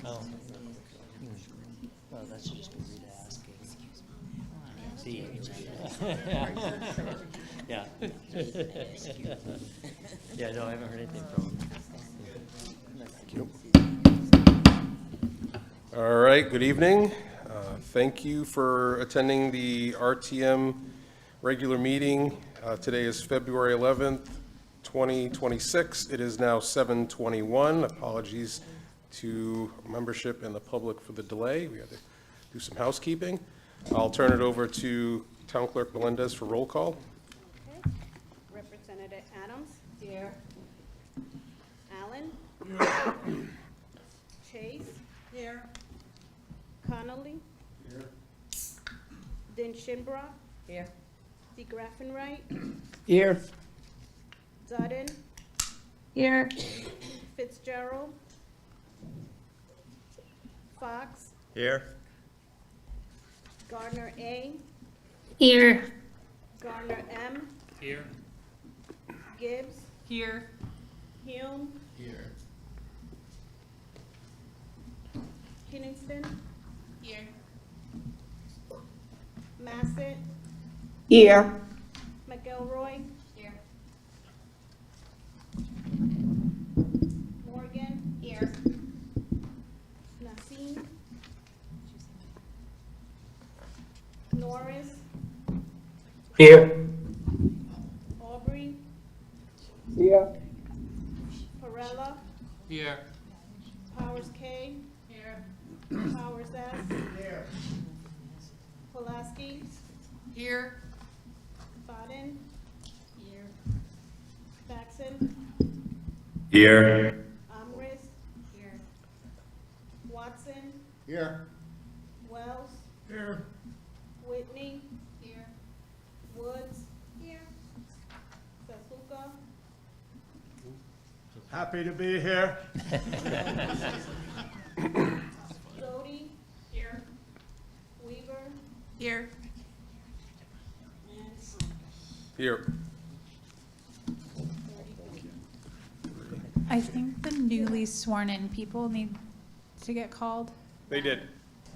Oh. Well, that should just be Rita asking. See. Yeah. Yeah, no, I haven't heard anything from him. Thank you. All right, good evening. Thank you for attending the RTM regular meeting. Today is February 11th, 2026. It is now 7:21. Apologies to membership and the public for the delay. We had to do some housekeeping. I'll turn it over to Town Clerk Melendez for roll call. Okay. Representative Adams. Here. Allen. Chase. Here. Connolly. Here. Din Shinbrock. Here. D. Graffenright. Here. Dutton. Here. Fitzgerald. Fox. Here. Gardner A. Here. Gardner M. Here. Gibbs. Here. Hume. Here. Kinnison. Here. Massett. Here. McElroy. Here. Morgan. Here. Nassim. Norris. Here. Aubrey. Here. Perella. Here. Powers K. Here. Powers S. Here. Pulaski. Here. Bodden. Here. Faxon. Here. Amris. Here. Watson. Here. Wells. Here. Whitney. Here. Woods. Here. Sasuka. Happy to be here. Doty. Here. Weaver. Here. And Here. I think the newly sworn in people need to get called. They did.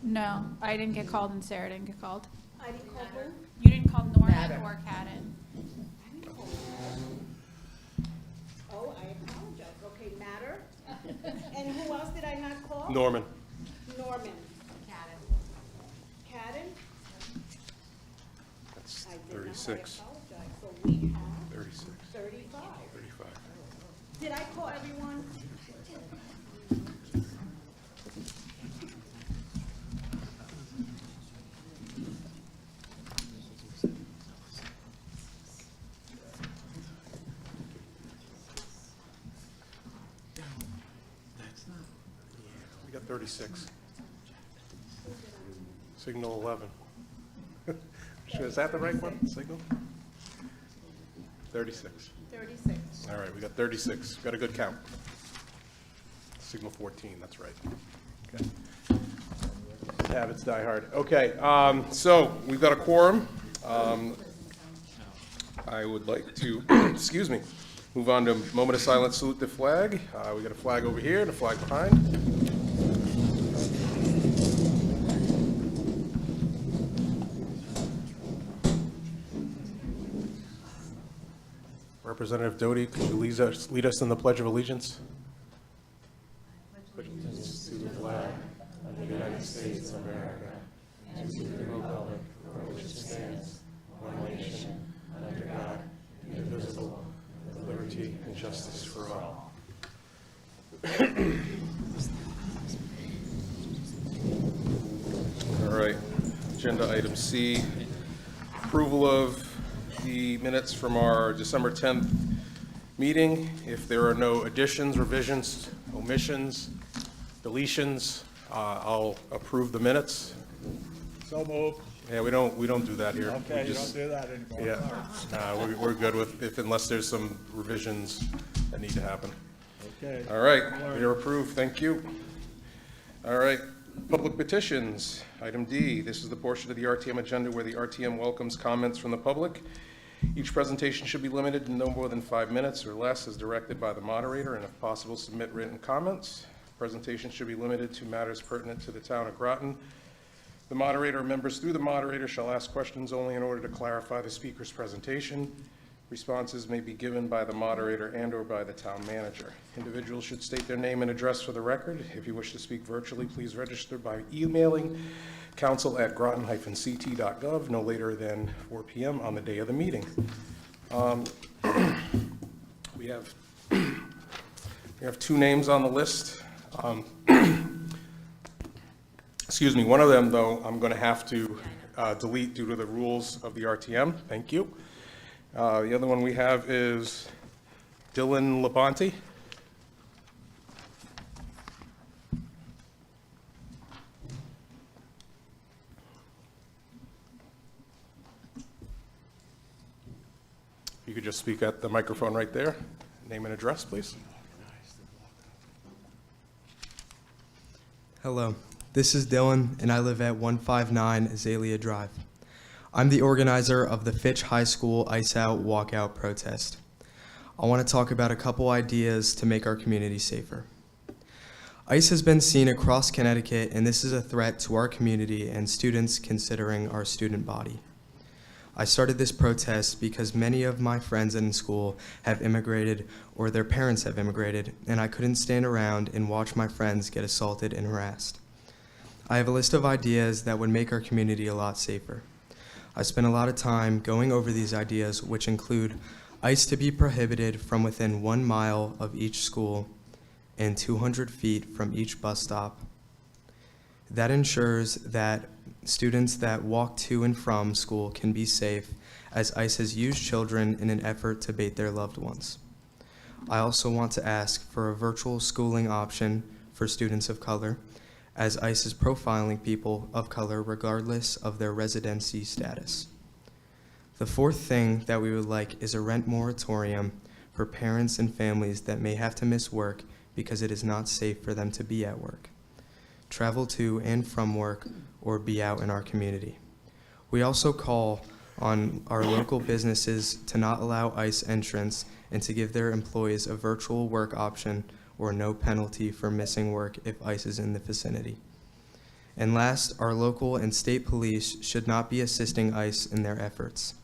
No, I didn't get called and Sarah didn't get called. I didn't call who? You didn't call Norman Matter. or Cadden. I didn't call Oh, I apologize. Okay, Matter. And who else did I not call? Norman. Norman. Cadden. Cadden. That's I did not. 36. I apologize. So we have 36. 35. 35. Did I call everyone? We got 36. Signal 11. Is that the right one? Signal? 36. 36. All right, we got 36. Got a good count. Signal 14, that's right. Okay. Habits die hard. Okay, so we've got a quorum. I would like to, excuse me, move on to a moment of silence, salute the flag. We got a flag over here and a flag behind. Representative Doty, could you lead us in the Pledge of Allegiance? Allegiance to the flag of the United States of America and to the republic for which it stands, one nation, under God, indivisible, with liberty and justice for all. All right, agenda item C, approval of the minutes from our December 10th meeting. If there are no additions, revisions, omissions, deletions, I'll approve the minutes. So moved. Yeah, we don't do that here. Okay, We you just- don't do that anymore. Yeah, we're good with, unless there's some revisions that need to happen. Okay. All right, you're approved, thank you. All right, public petitions, item D. This is the portion of the RTM agenda where the RTM welcomes comments from the public. Each presentation should be limited to no more than 5 minutes or less as directed by the moderator, and if possible, submit written comments. Presentation should be limited to matters pertinent to the town of Groton. The moderator or members through the moderator shall ask questions only in order to clarify the speaker's presentation. Responses may be given by the moderator and/or by the town manager. Individuals should state their name and address for the record. If you wish to speak virtually, please register by emailing council@groton-ct.gov no later than 4 p.m. on the day of the meeting. We have two names on the list. Excuse me, one of them, though, I'm going to have to delete due to the rules of the RTM. Thank you. The other one we have is Dylan Labonte. You could just speak at the microphone right there. Name and address, please. Hello, this is Dylan, and I live at 159 Azalea Drive. I'm the organizer of the Fitch High School Ice Out Walkout protest. I want to talk about a couple ideas to make our community safer. Ice has been seen across Connecticut, and this is a threat to our community and students considering our student body. I started this protest because many of my friends in school have immigrated or their parents have immigrated, and I couldn't stand around and watch my friends get assaulted and harassed. I have a list of ideas that would make our community a lot safer. I spent a lot of time going over these ideas, which include ice to be prohibited from within 1 mile of each school and 200 feet from each bus stop. That ensures that students that walk to and from school can be safe, as ICE has used children in an effort to bait their loved ones. I also want to ask for a virtual schooling option for students of color, as ICE is profiling people of color regardless of their residency status. The fourth thing that we would like is a rent moratorium for parents and families that may have to miss work because it is not safe for them to be at work, travel to and from work, or be out in our community. We also call on our local businesses to not allow ICE entrance and to give their employees a virtual work option or no penalty for missing work if ICE is in the vicinity. And last, our local and state police should not be assisting ICE in their efforts.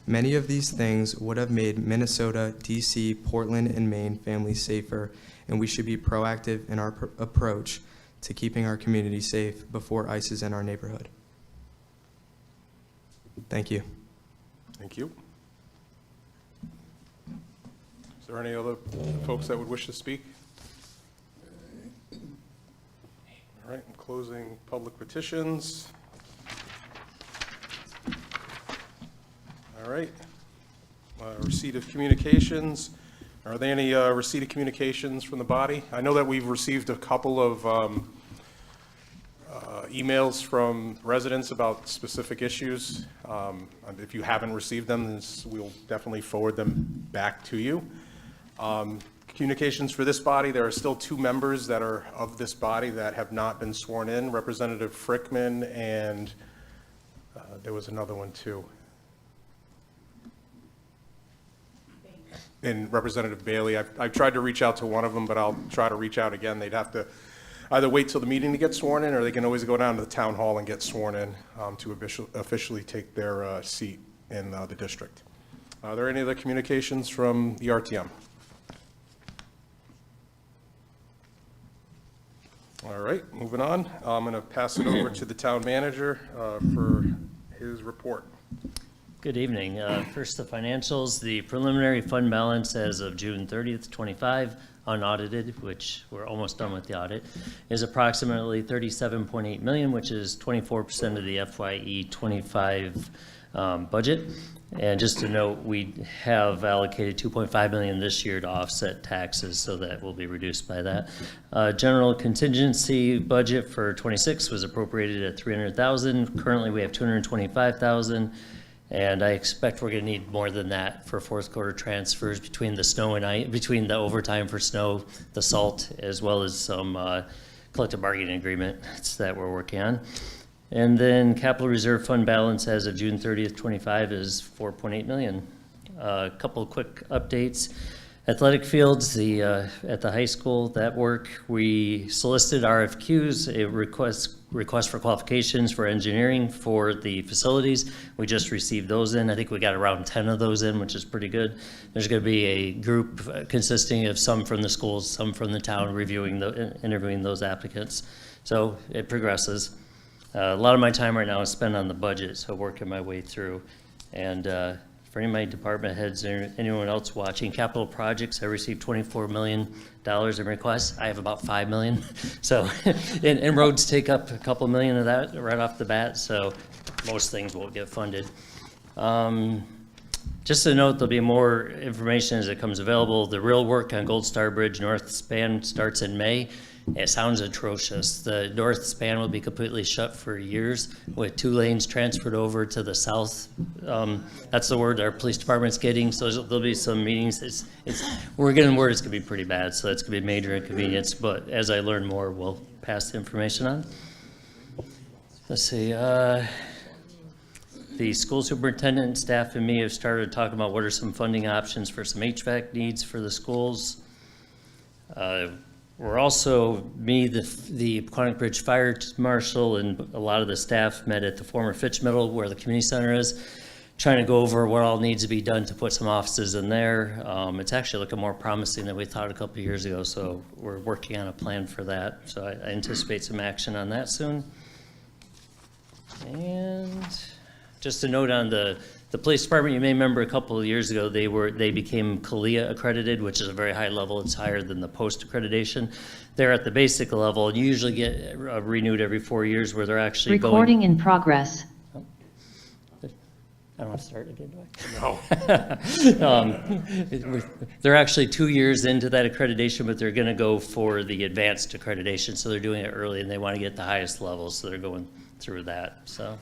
Many of these things would have made Minnesota, DC, Portland, and Maine families safer, and we should be proactive in our approach to keeping our community safe before ICE is in our neighborhood. Thank you. Thank you. Is there any other folks that would wish to speak? All right, I'm closing public petitions. All right. Receipt of communications. Are there any receipt of communications from the body? I know that we've received a couple of emails from residents about specific issues. If you haven't received them, then we'll definitely forward them back to you. Communications for this body, there are still 2 members that are of this body that have not been sworn in, Representative Frickman and there was another one too. And Representative Bailey. I've tried to reach out to one of them, but I'll try to reach out again. They'd have to either wait till the meeting to get sworn in, or they can always go down to the town hall and get sworn in to officially take their seat in the district. Are there any other communications from the RTM? All right, moving on. I'm going to pass it over to the town manager for his report. Good evening. First, the financials. The preliminary fund balance as of June 30th, 25, unaudited, which we're almost done with the audit, is approximately $37.8 million, which is 24% of the FYE 25 budget. And just to note, we have allocated $2.5 million this year to offset taxes, so that will be reduced by that. General contingency budget for 26 was appropriated at $300,000. Currently, we have $225,000. And I expect we're going to need more than that for fourth quarter transfers between the snow and ice, between the overtime for snow, the salt, as well as some collective bargaining agreements that we're working on. And then capital reserve fund balance as of June 30th, 25 is $4.8 million. A couple quick updates. Athletic fields, at the high school, that work, we solicited RFQs, a request for qualifications for engineering for the facilities. We just received those in. I think we got around 10 of those in, which is pretty good. There's going to be a group consisting of some from the schools, some from the town, interviewing those applicants. So it progresses. A lot of my time right now is spent on the budget, so working my way through. And for any of my department heads or anyone else watching, capital projects, I received $24 million in requests. I have about 5 million. So, and roads take up a couple million of that right off the bat, so most things won't get funded. Just to note, there'll be more information as it comes available. The real work on Gold Star Bridge North Span starts in May. It sounds atrocious. The north span will be completely shut for years with 2 lanes transferred over to the south. That's the word our police department's getting, so there'll be some meetings. We're getting word it's gonna be pretty bad, so that's gonna be a major inconvenience, but as I learn more, we'll pass the information on. Let's see, the school superintendent and staff and me have started talking about what are some funding options for some HVAC needs for the schools. We're also, the Quantic Bridge Fire Marshal and a lot of the staff met at the former Fitch Middle where the community center is, trying to go over what all needs to be done to put some offices in there. It's actually looking more promising than we thought a couple of years ago, so we're working on a plan for that. So I anticipate some action on that soon. And just a note on the police department, you may remember a couple of years ago, they became CALIA accredited, which is a very high level. It's higher than the post accreditation. They're at the basic level, and you usually get renewed every 4 years where they're actually Recording in progress. I don't want to start again, do I? No. They're actually 2 years into that accreditation, but they're going to go for the advanced accreditation. So they're doing it early, and they want to get the highest level, so they're going through that. So.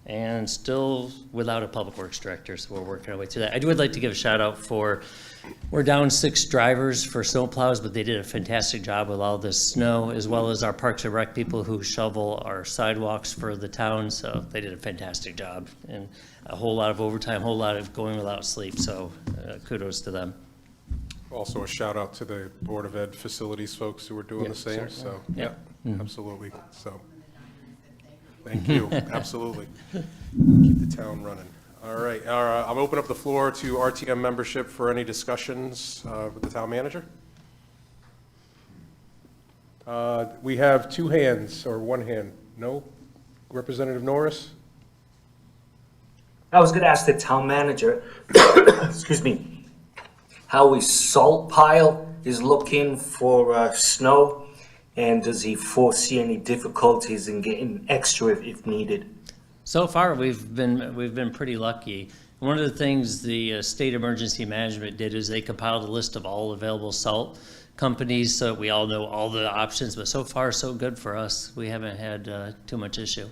And still without a public works director, so we're working our way through that. I would like to give a shout out we're down 6 drivers for snow plows, but they did a fantastic job with all this snow, as well as our Parks and Rec people who shovel our sidewalks for the town, so they did a fantastic job. And a whole lot of overtime, a whole lot of going without sleep, so kudos to them. Also a shout out to the Board of Ed facilities folks who are doing the same, so, yeah, absolutely, so. Thank you, absolutely. Keep the town running. All right, I'll open up the floor to RTM membership for any discussions with the town manager. We have 2 hands, or 1 hand. No? Representative Norris? I was going to ask the town manager, excuse me, how his salt pile is looking for snow. And does he foresee any difficulties in getting extra if needed? So far, we've been pretty lucky. One of the things the state emergency management did is they compiled a list of all available salt companies, so we all know all the options. But so far, so good for us. We haven't had too much issue.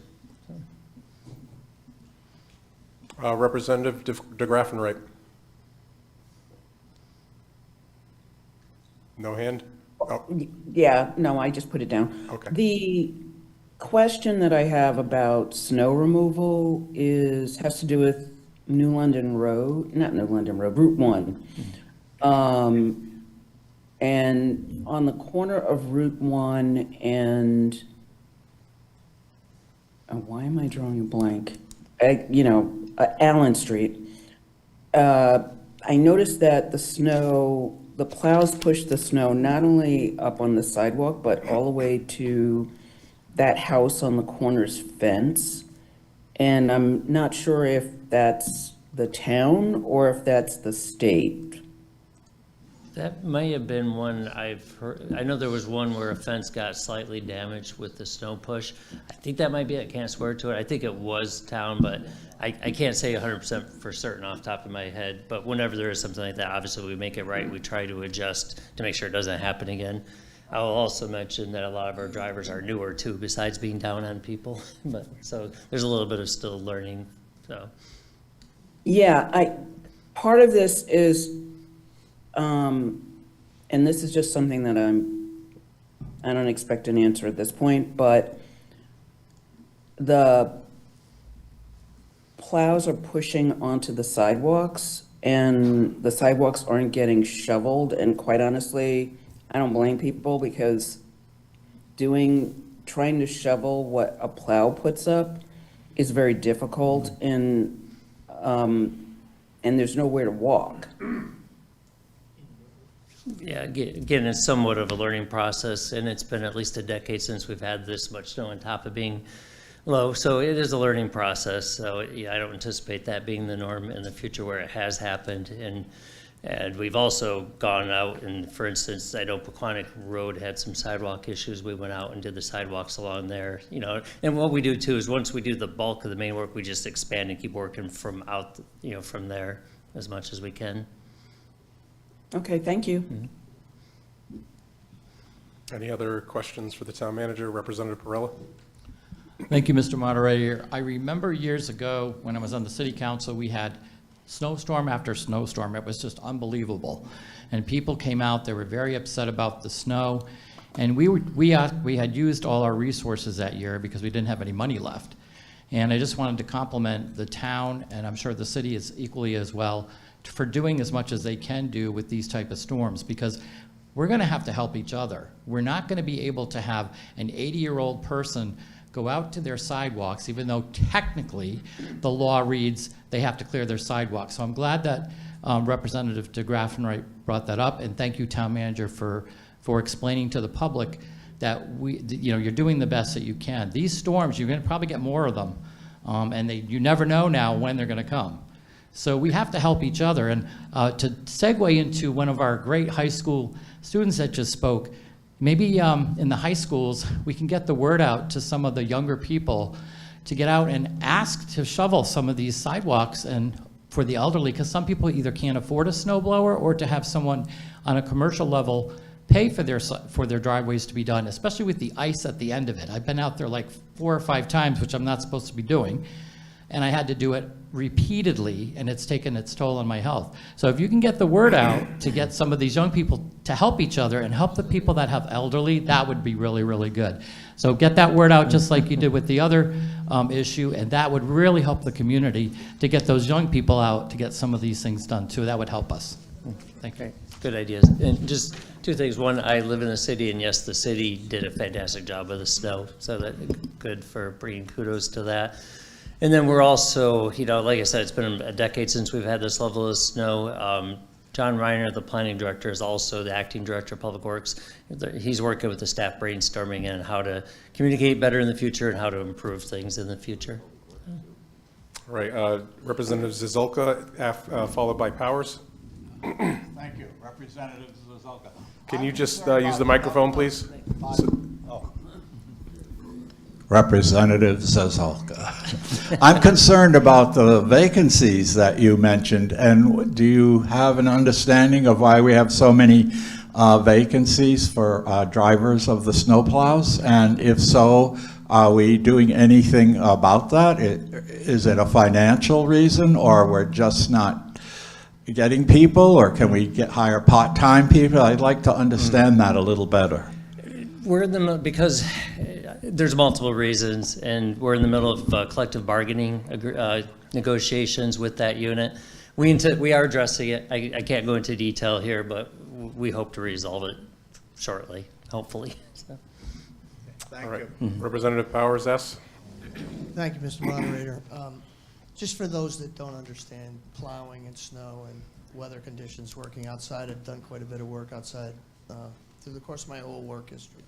Representative de Graffenreich? No hand? Oh, Yeah, no, I just put it down. okay. The question that I have about snow removal has to do with New London Road, not New London Road, Route 1. And on the corner of Route 1 and, why am I drawing a blank? Allen Street. I noticed that the plows push the snow not only up on the sidewalk, but all the way to that house on the corner's fence. And I'm not sure if that's the town or if that's the state. That may have been one I've heard. I know there was one where a fence got slightly damaged with the snow push. I think that might be it. I can't swear to it. I think it was town, but I can't say 100% for certain off the top of my head. But whenever there is something like that, obviously we make it right. We try to adjust to make sure it doesn't happen again. I will also mention that a lot of our drivers are newer too, besides being down on people. But so there's a little bit of still learning. So Yeah, part of this is, and this is just something that I don't expect an answer at this point, but the plows are pushing onto the sidewalks, and the sidewalks aren't getting shoveled, and quite honestly, I don't blame people because trying to shovel what a plow puts up is very difficult, and there's nowhere to walk. Yeah, again, it's somewhat of a learning process, and it's been at least a decade since we've had this much snow on top of being low, so it is a learning process. So yeah, I don't anticipate that being the norm in the future where it has happened. And we've also gone out and, for instance, I know Pequannock Road had some sidewalk issues. We went out and did the sidewalks along there, you know. And what we do too is once we do the bulk of the main work, we just expand and keep working from out, you know, from there as much as we can. Okay, thank you. Any other questions for the town manager? Representative Perella? Thank you, Mr. Moderator. I remember years ago when I was on the city council, we had snowstorm after snowstorm. It was just unbelievable. And people came out, they were very upset about the snow. And we had used all our resources that year because we didn't have any money left. And I just wanted to compliment the town, and I'm sure the city is equally as well, for doing as much as they can do with these type of storms, because we're gonna have to help each other. We're not gonna be able to have an 80-year-old person go out to their sidewalks, even though technically the law reads they have to clear their sidewalks. So I'm glad that Representative DeGraff brought that up, and thank you, Town Manager, for explaining to the public that you're doing the best that you can. These storms, you're gonna probably get more of them, and you never know now when they're gonna come. So we have to help each other. And to segue into one of our great high school students that just spoke, maybe in the high schools, we can get the word out to some of the younger people to get out and ask to shovel some of these sidewalks and for the elderly, because some people either can't afford a snow blower or to have someone on a commercial level pay for their driveways to be done, especially with the ice at the end of it. I've been out there like 4 or 5 times, which I'm not supposed to be doing, and I had to do it repeatedly, and it's taken its toll on my health. So if you can get the word out to get some of these young people to help each other and help the people that have elderly, that would be really, really good. So get that word out just like you did with the other issue, and that would really help the community to get those young people out to get some of these things done too. That would help us. Thank you. Good ideas. And just 2 things. One, I live in the city, and yes, the city did a fantastic job with the snow, so that's good for bringing kudos to that. And then we're also, you know, like I said, it's been a decade since we've had this level of snow. John Reiner, the planning director, is also the acting director of Public Works. He's working with the staff brainstorming on how to communicate better in the future and how to improve things in the future. All right, Representative Zizulka, followed by Powers. Thank you. Representative Zazulka. Can you just use the microphone, please? Representative Zazulka. I'm concerned about the vacancies that you mentioned, and do you have an understanding of why we have so many vacancies for drivers of the snowplows? And if so, are we doing anything about that? Is it a financial reason, or we're just not getting people, or can we hire part-time people? I'd like to understand that a little better. We're in the middle, because there's multiple reasons, and we're in the middle of collective bargaining negotiations with that unit. We are addressing it. I can't go into detail here, but we hope to resolve it shortly, hopefully. So. Thank All right, you. Representative Powers, S. Thank you, Mr. Moderator. Just for those that don't understand plowing and snow and weather conditions working outside, I've done quite a bit of work outside through the course of my whole work history.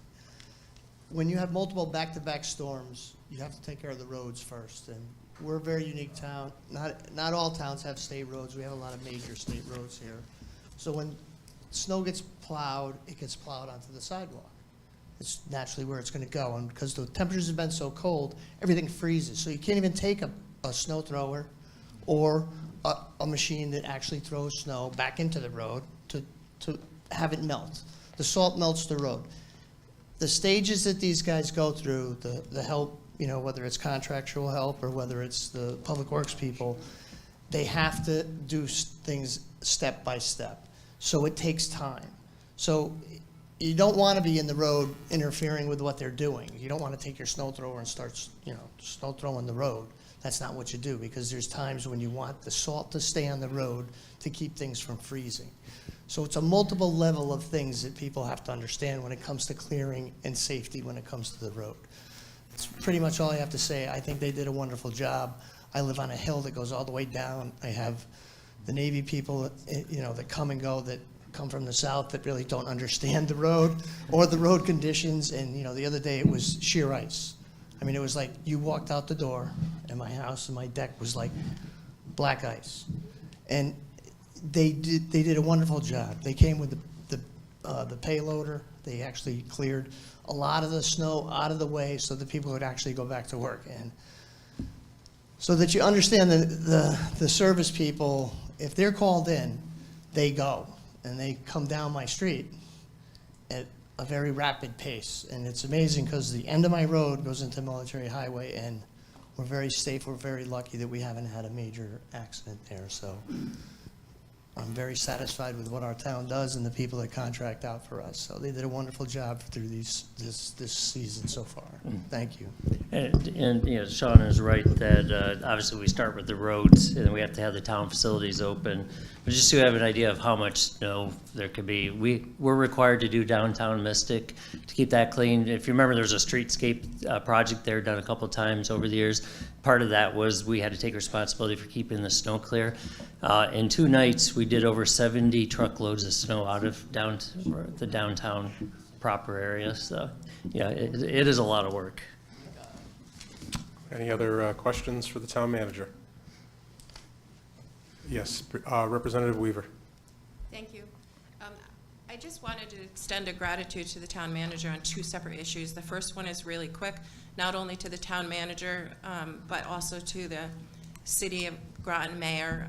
When you have multiple back-to-back storms, you have to take care of the roads first. And we're a very unique town. Not all towns have state roads. We have a lot of major state roads here. So when snow gets plowed, it gets plowed onto the sidewalk. It's naturally where it's going to go. And because the temperatures have been so cold, everything freezes. So you can't even take a snow thrower or a machine that actually throws snow back into the road to have it melt. The salt melts the road. The stages that these guys go through, the help, you know, whether it's contractual help or whether it's the public works people, they have to do things step by step. So it takes time. So you don't want to be in the road interfering with what they're doing. You don't want to take your snow thrower and start, you know, snow throwing the road. that's not what you do, because there's times when you want the salt to stay on the road to keep things from freezing. So it's a multiple level of things that people have to understand when it comes to clearing and safety when it comes to the road. It's pretty much all I have to say. I think they did a wonderful job. I live on a hill that goes all the way down. I have the Navy people, that come and go, that come from the south, that really don't understand the road or the road conditions. And, the other day it was sheer ice. I mean, it was like you walked out the door and my house and my deck was like black ice. And they did a wonderful job. They came with the payloader. They actually cleared a lot of the snow out of the way so that people would actually go back to work. And so that you understand the service people, if they're called in, they go, and they come down my street at a very rapid pace. And it's amazing because the end of my road goes into Military Highway, and we're very safe. We're very lucky that we haven't had a major accident there. So I'm very satisfied with what our town does and the people that contract out for us. So they did a wonderful job through this season so far. Thank you. And Sean is right that obviously we start with the roads, and we have to have the town facilities open. But just to have an idea of how much snow there could be, we're required to do downtown Mystic to keep that clean. If you remember, there's a streetscape project there done a couple times over the years. Part of that was we had to take responsibility for keeping the snow clear. In 2 nights, we did over 70 truckloads of snow out of the downtown proper area. So, yeah, it is a lot of work. Any other questions for the town manager? Yes, Representative Weaver. Thank you. I just wanted to extend a gratitude to the town manager on 2 separate issues. The first one is really quick, not only to the town manager, but also to the City of Groton mayor.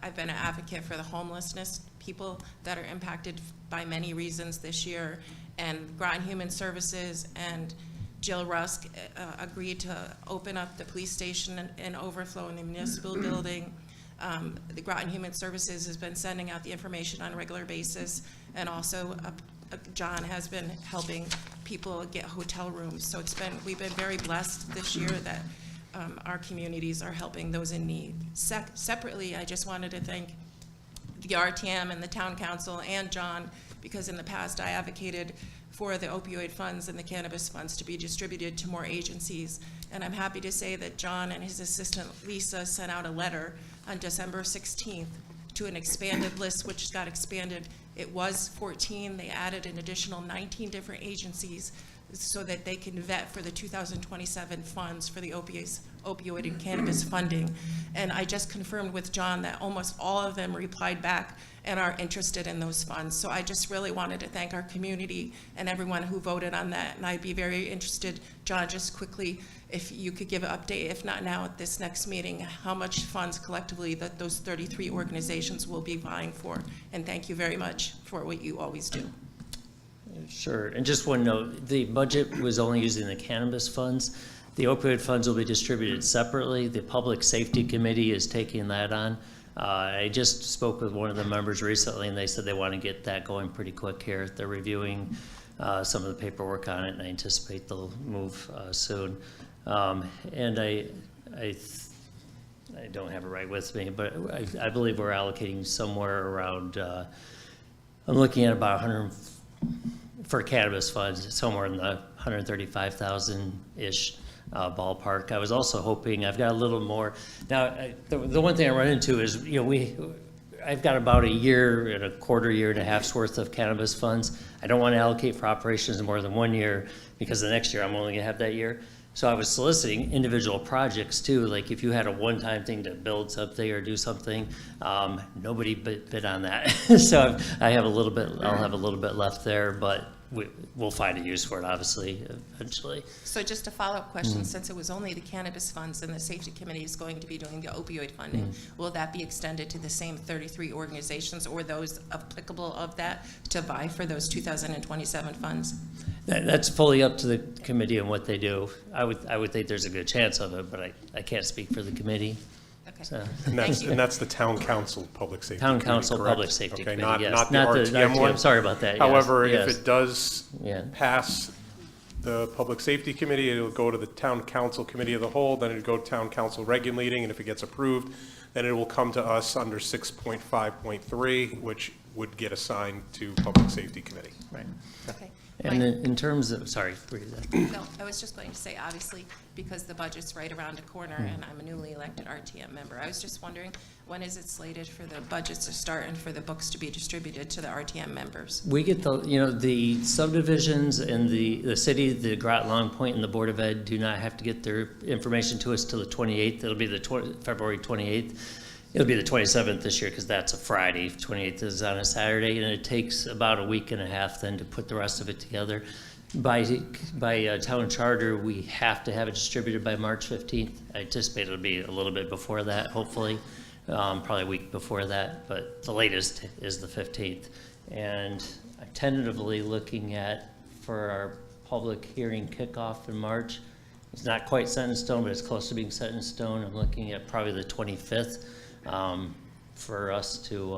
I've been an advocate for the homelessness people that are impacted by many reasons this year, and Groton Human Services and Jill Rusk agreed to open up the police station and overflow in the municipal building. The Groton Human Services has been sending out the information on a regular basis, and also John has been helping people get hotel rooms. So we've been very blessed this year that our communities are helping those in need. Separately, I just wanted to thank the RTM and the town council and John, because in the past I advocated for the opioid funds and the cannabis funds to be distributed to more agencies. And I'm happy to say that John and his assistant Lisa sent out a letter on December 16th to an expanded list, which got expanded. It was 14. They added an additional 19 different agencies so that they can vet for the 2027 funds for the opioid and cannabis funding. And I just confirmed with John that almost all of them replied back and are interested in those funds. So I just really wanted to thank our community and everyone who voted on that. And I'd be very interested, John, just quickly, if you could give an update, if not now at this next meeting, how much funds collectively that those 33 organizations will be vying for. And thank you very much for what you always do. Sure, and just one note, the budget was only using the cannabis funds. The opioid funds will be distributed separately. The Public Safety Committee is taking that on. I just spoke with one of the members recently, and they said they want to get that going pretty quick here. They're reviewing some of the paperwork on it, and I anticipate they'll move soon. And I don't have it right with me, but I believe we're allocating somewhere around, I'm looking at about 100, for cannabis funds, somewhere in the 135,000-ish ballpark. I was also hoping, I've got a little more. Now, the one thing I run into is, I've got about a year and a quarter, year and a half's worth of cannabis funds. I don't want to allocate for operations more than 1 year, because the next year I'm only going to have that year. So I was soliciting individual projects too, like if you had a one-time thing to build something or do something, nobody bid on that. So I'll have a little bit left there, but we'll find a use for it, obviously, eventually. So just a follow-up question, since it was only the cannabis funds and the safety committee is going to be doing the opioid funding, will that be extended to the same 33 organizations or those applicable of that to vie for those 2027 funds? That's fully up to the committee and what they do. I would think there's a good chance of it, but I can't speak for the committee. Okay. So. And that's the town council public safety Town committee, council correct? public safety Okay, committee, yes. not the RTM one. Sorry about that. However, yes. if it does pass the Public Safety Committee, it'll go to the Town Council Committee of the Whole, then it'll go to Town Council regular meeting, and if it gets approved, then it will come to us under 6.5.3, which would get assigned to Public Safety Committee. Right. Okay. And in terms of, sorry, were you there? No, I was just going to say, obviously, because the budget's right around the corner, and I'm a newly elected RTM member, I was just wondering, when is it slated for the budgets to start and for the books to be distributed to the RTM members? We get the subdivisions and the city, the Groton, Long Point, and the Board of Ed do not have to get their information to us till the 28th. It'll be February 28th. It'll be the 27th this year because that's a Friday. 28th is on a Saturday, and it takes about a week and a half then to put the rest of it together. By town charter, we have to have it distributed by March 15th. I anticipate it'll be a little bit before that, hopefully, probably a week before that, but the latest is the 15th. And I'm tentatively looking at, for our public hearing kickoff in March, it's not quite set in stone, but it's close to being set in stone. I'm looking at probably the 25th. For us to,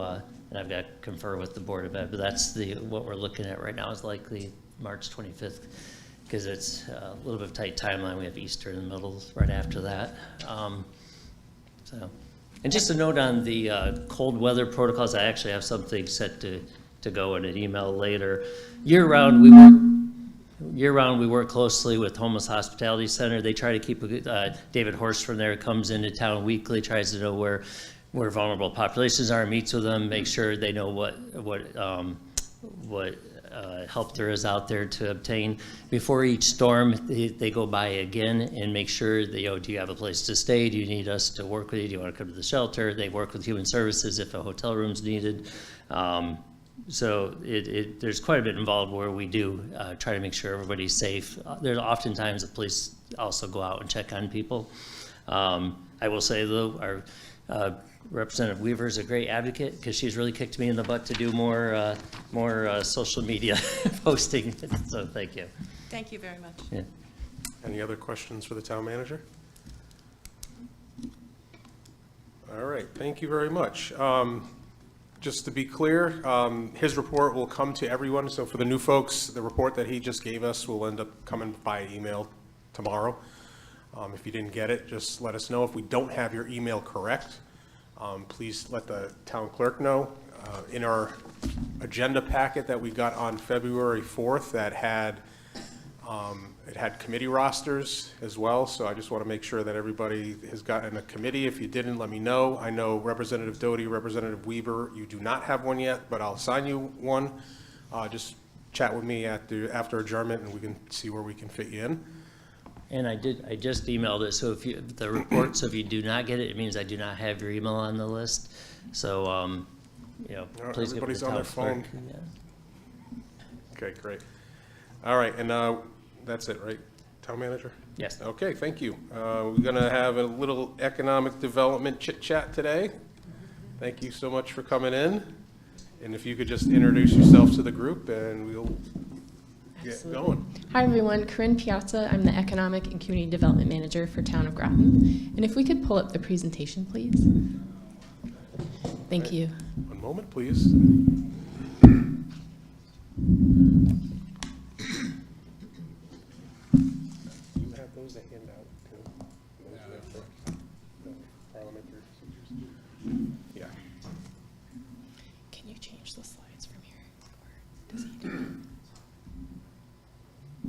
and I've got to confer with the Board of Ed, but that's what we're looking at right now is likely March 25th, because it's a little bit of a tight timeline. We have Easter in the middle right after that. And just a note on the cold weather protocols, I actually have something set to go in an email later. Year-round, we work closely with Homeless Hospitality Center. They try to keep David Horst from there comes into town weekly, tries to know where vulnerable populations are, meets with them, makes sure they know what help there is out there to obtain. Before each storm, they go by again and make sure that, do you have a place to stay? Do you need us to work with you? Do you want to come to the shelter? They work with Human Services if a hotel room's needed. So there's quite a bit involved where we do try to make sure everybody's safe. There's oftentimes the police also go out and check on people. I will say, though, our Representative Weaver is a great advocate because she's really kicked me in the butt to do more social media posting. So thank you. Thank you very much. Yeah. Any other questions for the town manager? All right, thank you very much. Just to be clear, his report will come to everyone. So for the new folks, the report that he just gave us will end up coming by email tomorrow. If you didn't get it, just let us know. If we don't have your email correct, please let the town clerk know. In our agenda packet that we got on February 4th, that had it had committee rosters as well, so I just want to make sure that everybody has gotten a committee. If you didn't, let me know. I know Representative Doty, Representative Weaver, you do not have one yet, but I'll assign you one. Just chat with me after adjournment, and we can see where we can fit you in. And I just emailed it, so if you do not get it, it means I do not have your email on the list. So, please give it to the everybody's on their town clerk. phone. Yeah. Okay, great. All right, and that's it, right, town manager? Yes. Okay, thank you. We're gonna have a little economic development chit chat today. Thank you so much for coming in. And if you could just introduce yourself to the group and we'll get going. Hi everyone, Corinne Piazza. I'm the Economic and Community Development Manager for Town of Groton. And if we could pull up the presentation, please. Thank you. One moment, please. You have those to hand out too? Those you have for the parliamentary procedures? Yeah. Can you change the slides from here? Or does he do it?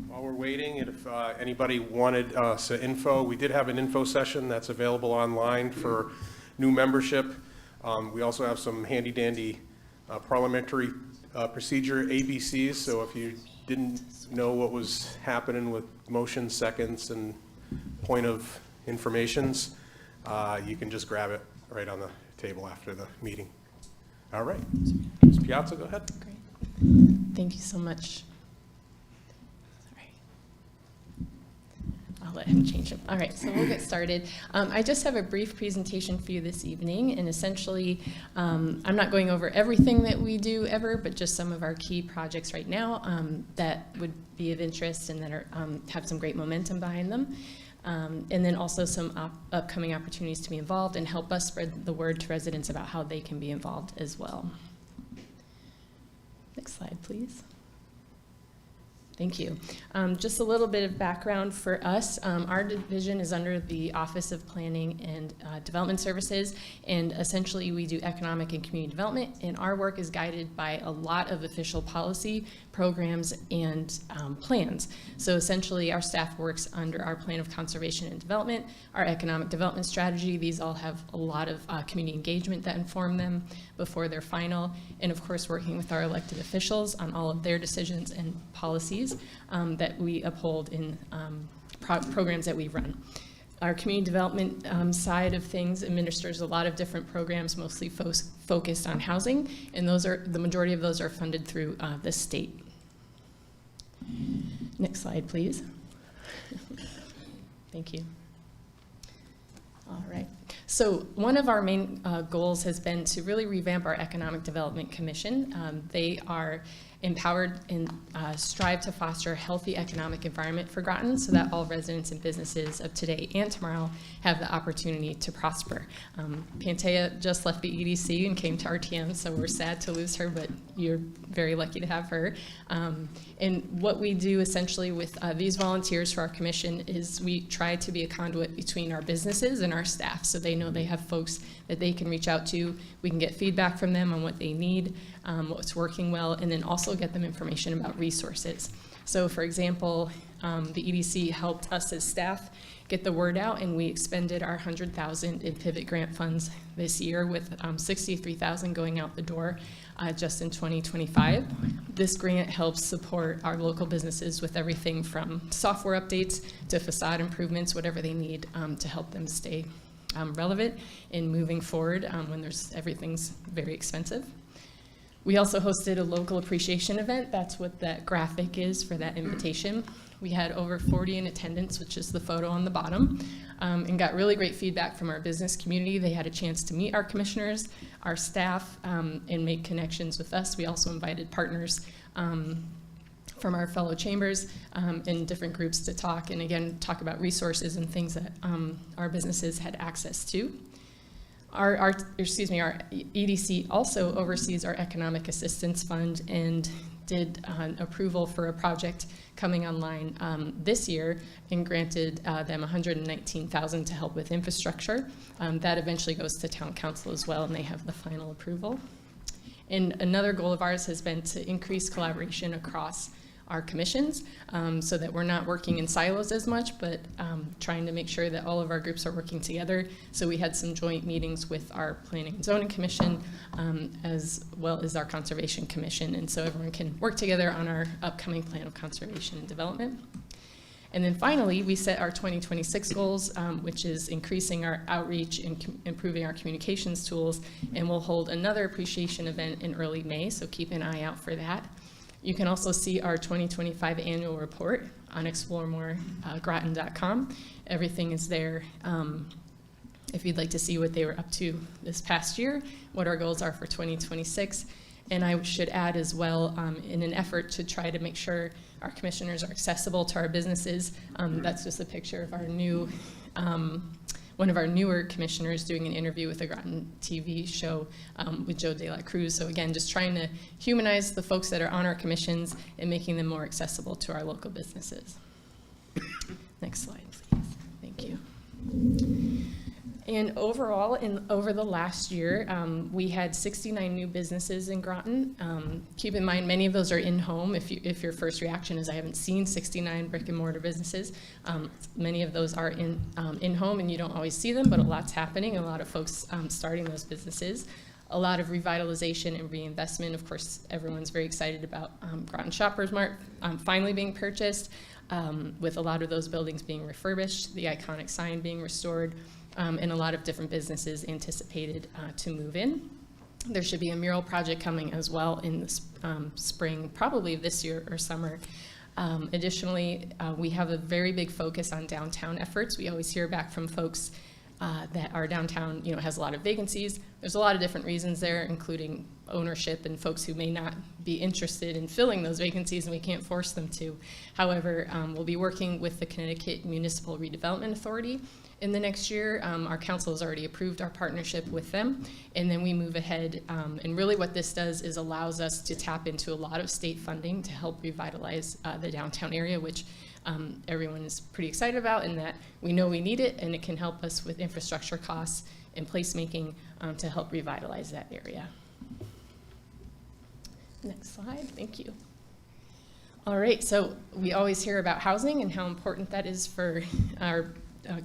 While we're waiting, and if anybody wanted some info, we did have an info session that's available online for new membership. We also have some handy-dandy parliamentary procedure ABCs, so if you didn't know what was happening with motions, seconds, and point of informations, you can just grab it right on the table after the meeting. All right. Ms. Piazza, go ahead. Great. Thank you so much. I'll let him change it. All right, so we'll get started. I just have a brief presentation for you this evening, and essentially, I'm not going over everything that we do ever, but just some of our key projects right now that would be of interest and that are, have some great momentum behind them. And then also some upcoming opportunities to be involved and help us spread the word to residents about how they can be involved as well. Next slide, please. Thank you. Just a little bit of background for us. Our division is under the Office of Planning and Development Services, and essentially we do economic and community development, and our work is guided by a lot of official policy, programs, and plans. So essentially our staff works under our Plan of Conservation and Development, our Economic Development Strategy. These all have a lot of community engagement that inform them before they're final, and of course working with our elected officials on all of their decisions and policies that we uphold in programs that we run. Our community development side of things administers a lot of different programs, mostly focused on housing, and the majority of those are funded through the state. Next slide, please. Thank you. All right. So one of our main goals has been to really revamp our Economic Development Commission. They are empowered and strive to foster a healthy economic environment for Groton so that all residents and businesses of today and tomorrow have the opportunity to prosper. Pantea just left the EDC and came to RTM, so we're sad to lose her, but you're very lucky to have her. And what we do essentially with these volunteers for our commission is we try to be a conduit between our businesses and our staff, so they know they have folks that they can reach out to. We can get feedback from them on what they need, what's working well, and then also get them information about resources. So for example, the EDC helped us as staff get the word out, and we expended our $100,000 in pivot grant funds this year, with $63,000 going out the door just in 2025. This grant helps support our local businesses with everything from software updates to facade improvements, whatever they need to help them stay relevant in moving forward when everything's very expensive. We also hosted a local appreciation event. That's what that graphic is for that invitation. We had over 40 in attendance, which is the photo on the bottom, and got really great feedback from our business community. They had a chance to meet our commissioners, our staff, and make connections with us. We also invited partners from our fellow chambers and different groups to talk, and again, talk about resources and things that our businesses had access to. Our EDC also oversees our Economic Assistance Fund and did approval for a project coming online this year and granted them $119,000 to help with infrastructure. That eventually goes to town council as well, and they have the final approval. And another goal of ours has been to increase collaboration across our commissions so that we're not working in silos as much, but trying to make sure that all of our groups are working together. So we had some joint meetings with our Planning and Zoning Commission as well as our Conservation Commission, and so everyone can work together on our upcoming Plan of Conservation and Development. And then finally, we set our 2026 goals, which is increasing our outreach and improving our communications tools, and we'll hold another appreciation event in early May, so keep an eye out for that. You can also see our 2025 annual report on exploremoregroton.com. Everything is there if you'd like to see what they were up to this past year, what our goals are for 2026. And I should add as well, in an effort to try to make sure our commissioners are accessible to our businesses, that's just a picture of our new one of our newer commissioners doing an interview with a Groton TV show with Joe De La Cruz. So again, just trying to humanize the folks that are on our commissions and making them more accessible to our local businesses. Next slide, please. Thank you. And overall, over the last year, we had 69 new businesses in Groton. Keep in mind, many of those are in-home. If your first reaction is, I haven't seen 69 brick and mortar businesses, many of those are in-home, and you don't always see them, but a lot's happening. A lot of folks starting those businesses. A lot of revitalization and reinvestment. Of course, everyone's very excited about Groton Shoppers Mart finally being purchased, with a lot of those buildings being refurbished, the iconic sign being restored, and a lot of different businesses anticipated to move in. There should be a mural project coming as well in the spring, probably this year or summer. Additionally, we have a very big focus on downtown efforts. We always hear back from folks that our downtown, has a lot of vacancies. There's a lot of different reasons there, including ownership and folks who may not be interested in filling those vacancies, and we can't force them to. However, we'll be working with the Connecticut Municipal Redevelopment Authority in the next year. Our council has already approved our partnership with them, and then we move ahead. And really what this does is allows us to tap into a lot of state funding to help revitalize the downtown area, which everyone is pretty excited about, and that we know we need it, and it can help us with infrastructure costs and placemaking to help revitalize that area. Next slide, thank you. All right, so we always hear about housing and how important that is for our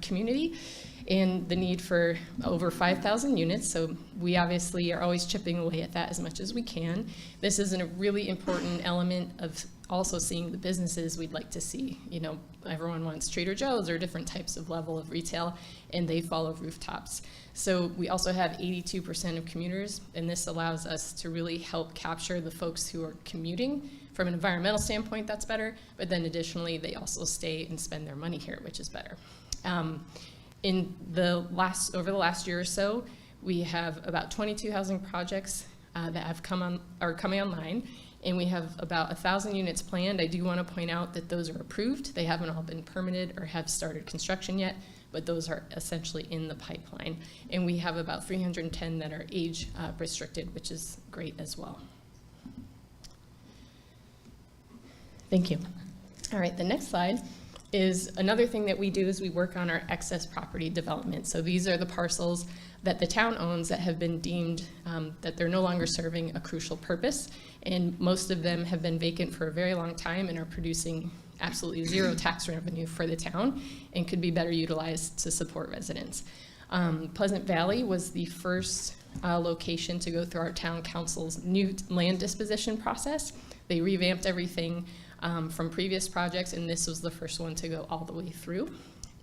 community and the need for over 5,000 units. So we obviously are always chipping away at that as much as we can. This is a really important element of also seeing the businesses we'd like to see. Everyone wants Trader Joe's or different types of level of retail, and they follow rooftops. So we also have 82% of commuters, and this allows us to really help capture the folks who are commuting. From an environmental standpoint, that's better, but then additionally, they also stay and spend their money here, which is better. Over the last year or so, we have about 22 housing projects that have are coming online, and we have about 1,000 units planned. I do want to point out that those are approved. They haven't all been permitted or have started construction yet, but those are essentially in the pipeline. And we have about 310 that are age restricted, which is great as well. Thank you. All right, the next slide is another thing that we do is we work on our excess property development. So these are the parcels that the town owns that have been deemed that they're no longer serving a crucial purpose. And most of them have been vacant for a very long time and are producing absolutely zero tax revenue for the town and could be better utilized to support residents. Pleasant Valley was the first location to go through our town council's new land disposition process. They revamped everything from previous projects, and this was the first one to go all the way through.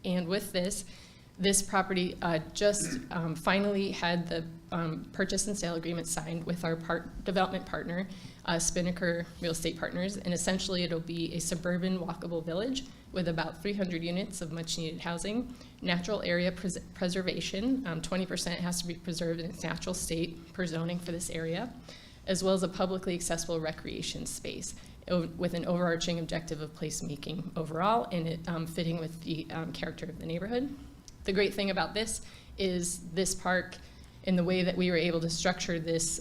And with this property just finally had the purchase and sale agreement signed with our development partner, Spinnaker Real Estate Partners, and essentially it'll be a suburban walkable village with about 300 units of much needed housing, natural area preservation, 20% has to be preserved in its natural state per zoning for this area, as well as a publicly accessible recreation space with an overarching objective of placemaking overall and it fitting with the character of the neighborhood. The great thing about this is this park, in the way that we were able to structure this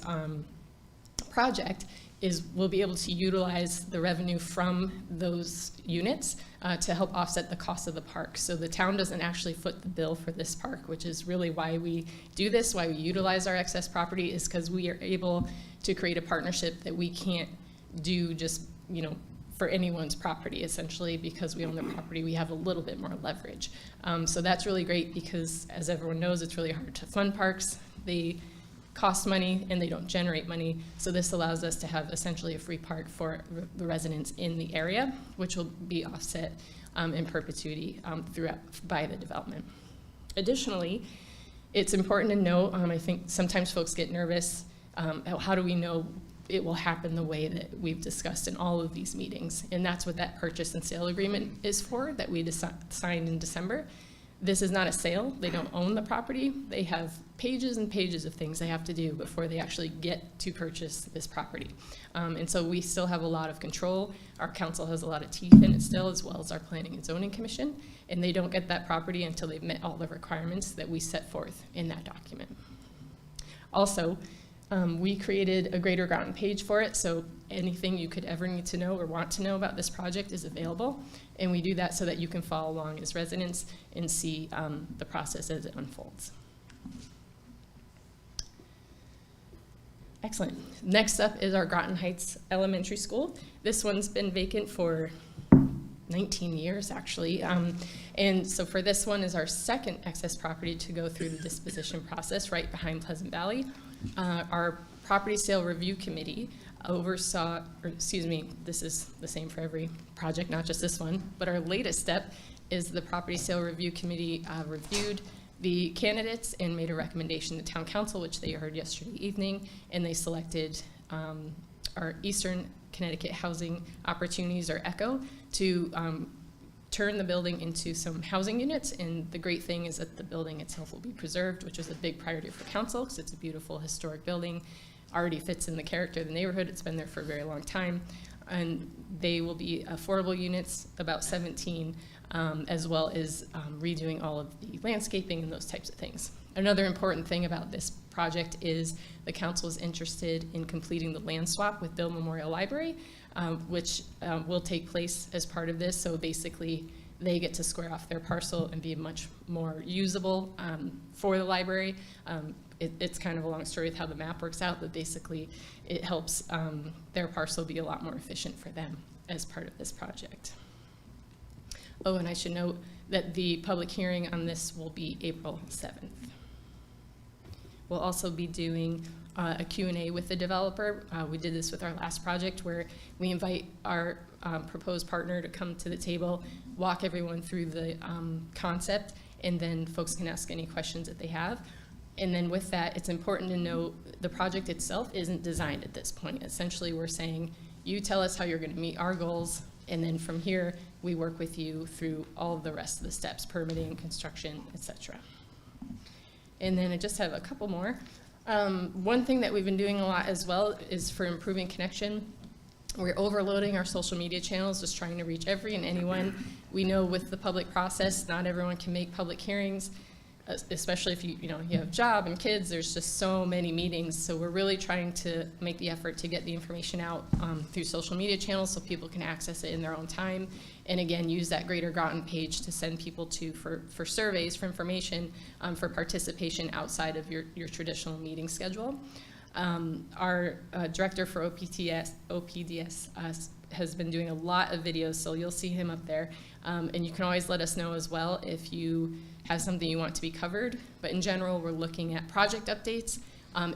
project, is we'll be able to utilize the revenue from those units to help offset the cost of the park. So the town doesn't actually foot the bill for this park, which is really why we do this, why we utilize our excess property, is because we are able to create a partnership that we can't do just, for anyone's property, essentially, because we own the property, we have a little bit more leverage. So that's really great because, as everyone knows, it's really hard to fund parks. They cost money and they don't generate money. So this allows us to have essentially a free park for the residents in the area, which will be offset in perpetuity throughout by the development. Additionally, it's important to note, I think sometimes folks get nervous, how do we know it will happen the way that we've discussed in all of these meetings? And that's what that purchase and sale agreement is for, that we signed in December. This is not a sale. They don't own the property. They have pages and pages of things they have to do before they actually get to purchase this property. And so we still have a lot of control. Our council has a lot of teeth in it still, as well as our Planning and Zoning Commission. And they don't get that property until they've met all the requirements that we set forth in that document. Also, we created a Greater Groton page for it, so anything you could ever need to know or want to know about this project is available. And we do that so that you can follow along as residents and see the process as it unfolds. Excellent. Next up is our Groton Heights Elementary School. This one's been vacant for 19 years, actually. And so for this one is our second excess property to go through the disposition process right behind Pleasant Valley. Our property sale review committee this is the same for every project, not just this one, but our latest step is the property sale review committee reviewed the candidates and made a recommendation to town council, which they heard yesterday evening, and they selected our Eastern Connecticut Housing Opportunities, or ECHO, to turn the building into some housing units, and the great thing is that the building itself will be preserved, which is a big priority for council, because it's a beautiful historic building, already fits in the character of the neighborhood, it's been there for a very long time, and they will be affordable units, about 17, as well as redoing all of the landscaping and those types of things. Another important thing about this project is the council is interested in completing the land swap with Bill Memorial Library, which will take place as part of this. So basically, they get to square off their parcel and be much more usable for the library. It's kind of a long story with how the map works out, but basically it helps their parcel be a lot more efficient for them as part of this project. Oh, and I should note that the public hearing on this will be April 7th. We'll also be doing a Q&A with the developer. We did this with our last project where we invite our proposed partner to come to the table, walk everyone through the concept, and then folks can ask any questions that they have. And then with that, it's important to note the project itself isn't designed at this point. Essentially, we're saying, you tell us how you're going to meet our goals, and then from here, we work with you through all of the rest of the steps, permitting, construction, etc. And then I just have a couple more. One thing that we've been doing a lot as well is for improving connection. We're overloading our social media channels, just trying to reach every and anyone. We know with the public process, not everyone can make public hearings, especially if you have a job and kids. There's just so many meetings. So we're really trying to make the effort to get the information out through social media channels so people can access it in their own time. And again, use that Greater Groton page to send people to for surveys, for information, for participation outside of your traditional meeting schedule. Our director for OPDS has been doing a lot of videos, so you'll see him up there. And you can always let us know as well if you have something you want to be covered. But in general, we're looking at project updates,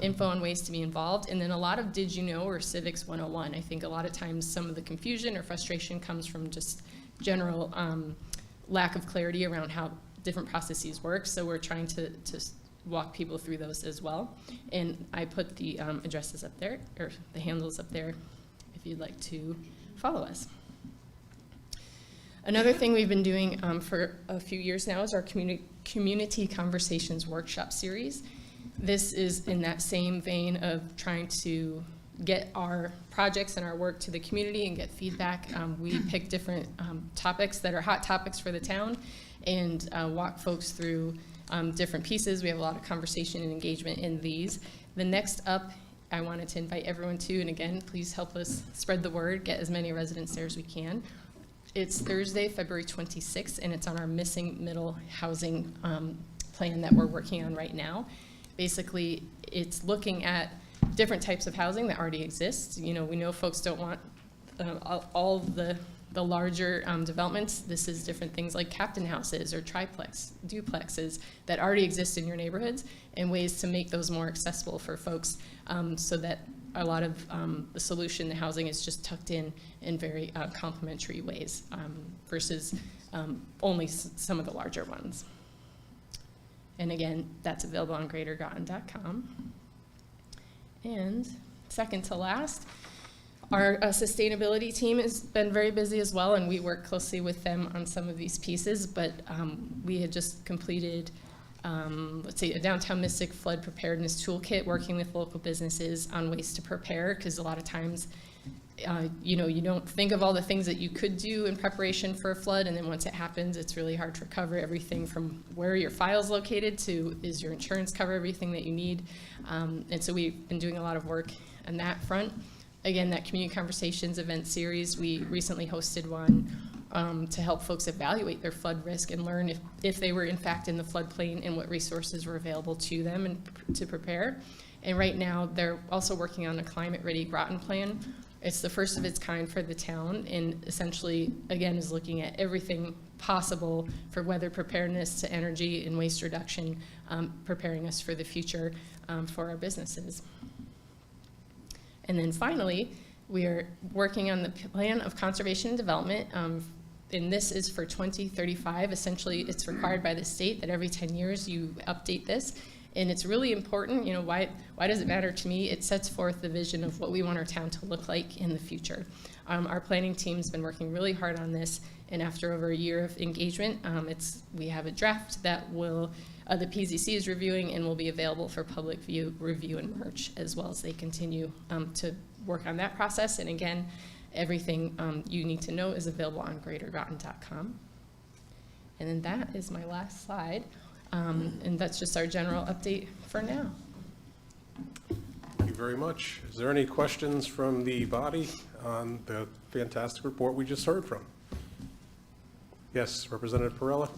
info on ways to be involved, and then a lot of did you know or civics 101. I think a lot of times some of the confusion or frustration comes from just general lack of clarity around how different processes work. So we're trying to walk people through those as well. And I put the addresses up there, or the handles up there, if you'd like to follow us. Another thing we've been doing for a few years now is our community conversations workshop series. This is in that same vein of trying to get our projects and our work to the community and get feedback. We pick different topics that are hot topics for the town and walk folks through different pieces. We have a lot of conversation and engagement in these. The next up, I wanted to invite everyone to, and again, please help us spread the word, get as many residents there as we can. It's Thursday, February 26th, and it's on our missing middle housing plan that we're working on right now. Basically, it's looking at different types of housing that already exist. We know folks don't want all the larger developments. This is different things like captain houses or triplex, duplexes that already exist in your neighborhoods, and ways to make those more accessible for folks so that a lot of the solution to housing is just tucked in very complementary ways versus only some of the larger ones. And again, that's available on greatergroton.com. And second to last, our sustainability team has been very busy as well, and we work closely with them on some of these pieces, but we had just completed, let's say, a Downtown Mystic Flood Preparedness Toolkit, working with local businesses on ways to prepare, because a lot of times, you don't think of all the things that you could do in preparation for a flood, and then once it happens, it's really hard to recover everything from where your file's located to, is your insurance cover everything that you need? And so we've been doing a lot of work on that front. Again, that Community Conversations event series, we recently hosted one to help folks evaluate their flood risk and learn if they were in fact in the floodplain and what resources were available to them and to prepare. And right now, they're also working on a climate-ready Groton plan. It's the first of its kind for the town, and essentially, again, is looking at everything possible for weather preparedness to energy and waste reduction, preparing us for the future for our businesses. And then finally, we are working on the plan of conservation and development, and this is for 2035. Essentially, it's required by the state that every 10 years you update this. And it's really important, you know, why does it matter to me? It sets forth the vision of what we want our town to look like in the future. Our planning team's been working really hard on this, and after over a year of engagement, we have a draft that will, the PZC is reviewing and will be available for public review in March, as well as they continue to work on that process. And again, everything you need to know is available on greatergroton.com. And then that is my last slide. And that's just our general update for now. Thank you very much. Is there any questions from the body on the fantastic report we just heard from? Yes, Representative Perella.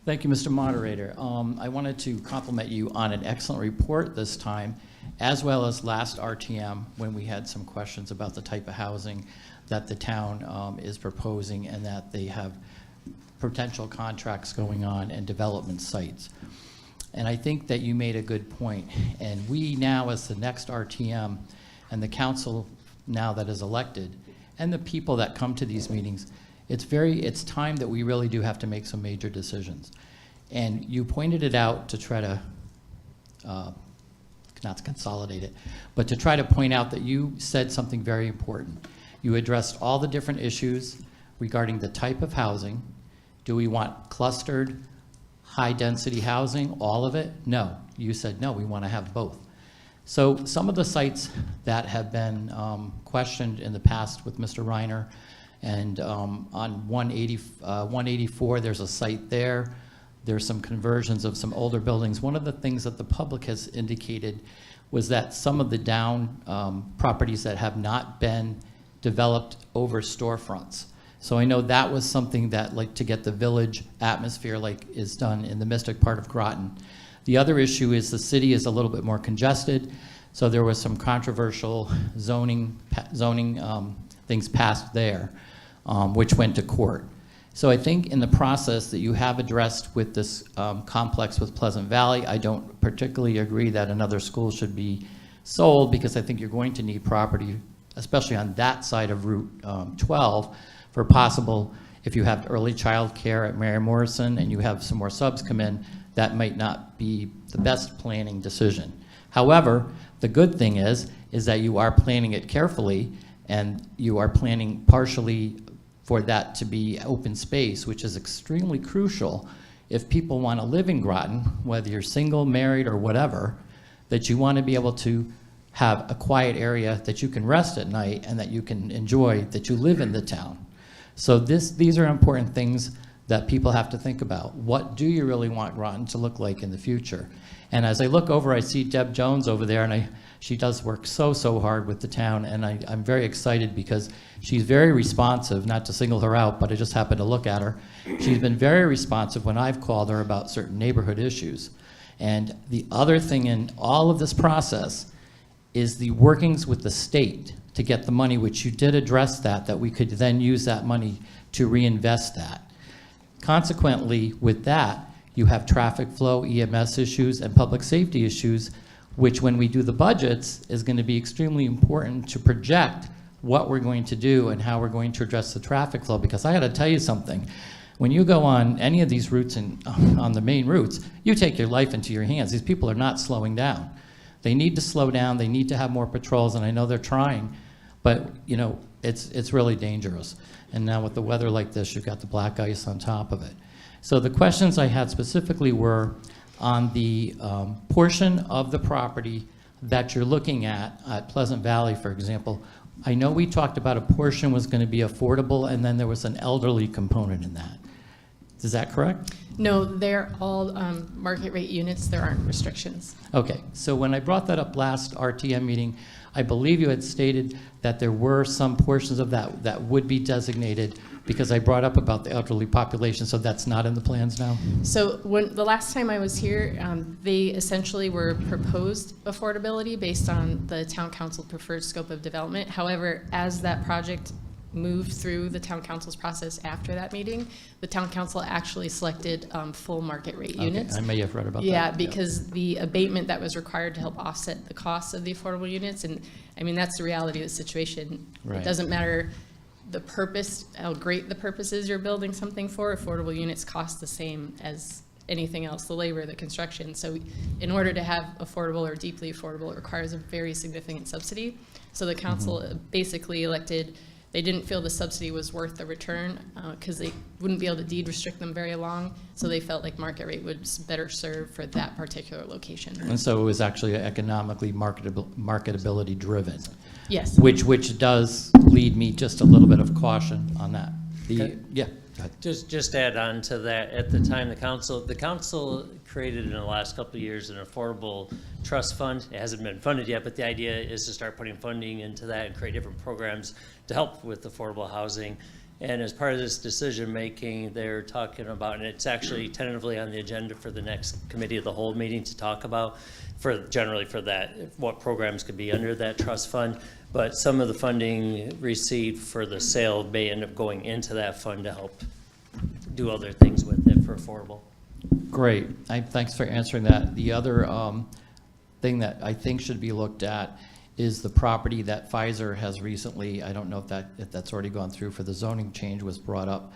Thank you, Mr. Moderator. I wanted to compliment you on an excellent report this time, as well as last RTM when we had some questions about the type of housing that the town is proposing and that they have potential contracts going on and development sites. And I think that you made a good point. And we now, as the next RTM and the council now that is elected and the people that come to these meetings, it's time that we really do have to make some major decisions. And you pointed it out to try to, not to consolidate it, but to try to point out that you said something very important. You addressed all the different issues regarding the type of housing. Do we want clustered, high-density housing, all of it? No. You said, no, we want to have both. So some of the sites that have been questioned in the past with Mr. Reiner, and on 184, there's a site there. There's some conversions of some older buildings. One of the things that the public has indicated was that some of the down properties that have not been developed over storefronts. So I know that was something that, like, to get the village atmosphere like is done in the Mystic part of Groton. The other issue is the city is a little bit more congested, so there was some controversial zoning things passed there, which went to court. So I think in the process that you have addressed with this complex with Pleasant Valley, I don't particularly agree that another school should be sold, because I think you're going to need property, especially on that side of Route 12, for possible, if you have early child care at Mary Morrison and you have some more subs come in, that might not be the best planning decision. However, the good thing is that you are planning it carefully, and you are planning partially for that to be open space, which is extremely crucial if people want to live in Groton, whether you're single, married, or whatever, that you want to be able to have a quiet area that you can rest at night and that you can enjoy, that you live in the town. So these are important things that people have to think about. What do you really want Groton to look like in the future? And as I look over, I see Deb Jones over there, and she does work so hard with the town, and I'm very excited because she's very responsive, not to single her out, but I just happened to look at her. She's been very responsive when I've called her about certain neighborhood issues. And the other thing in all of this process is the workings with the state to get the money, which you did address that we could then use that money to reinvest that. Consequently, with that, you have traffic flow, EMS issues, and public safety issues, which when we do the budgets is going to be extremely important to project what we're going to do and how we're going to address the traffic flow. Because I got to tell you something, when you go on any of these routes and on the main routes, you take your life into your hands. These people are not slowing down. They need to slow down, they need to have more patrols, and I know they're trying, but you know, it's really dangerous. And now with the weather like this, you've got the black ice on top of it. So the questions I had specifically were on the portion of the property that you're looking at Pleasant Valley, for example. I know we talked about a portion was going to be affordable, and then there was an elderly component in that. Is that correct? No, they're all market rate units. There aren't restrictions. Okay, so when I brought that up last RTM meeting, I believe you had stated that there were some portions of that that would be designated, because I brought up about the elderly population, so that's not in the plans now? So the last time I was here, they essentially were proposed affordability based on the town council preferred scope of development. However, as that project moved through the town council's process after that meeting, the town council actually selected full market rate units. I may have read about that. Yeah, because the abatement that was required to help offset the costs of the affordable units, and I mean, that's the reality of the situation. Right. It doesn't matter the purpose, how great the purpose is you're building something for, affordable units cost the same as anything else, the labor, the construction. So in order to have affordable or deeply affordable, it requires a very significant subsidy. So the council basically elected, they didn't feel the subsidy was worth the return because they wouldn't be able to deed restrict them very long. So they felt like market rate would better serve for that particular location. And so it was actually economically marketability driven. Yes. Which does lead me just a little bit of caution on that. Okay. Yeah. Go ahead. Just to add on to that, at the time, the council created in the last couple of years an affordable trust fund. It hasn't been funded yet, but the idea is to start putting funding into that and create different programs to help with affordable housing. And as part of this decision-making, they're talking about, and it's actually tentatively on the agenda for the next committee of the whole meeting to talk about, generally for that, what programs could be under that trust fund. But some of the funding received for the sale may end up going into that fund to help do other things with it for affordable. Great. Thanks for answering that. The other thing that I think should be looked at is the property that Pfizer has recently, I don't know if that's already gone through for the zoning change, was brought up.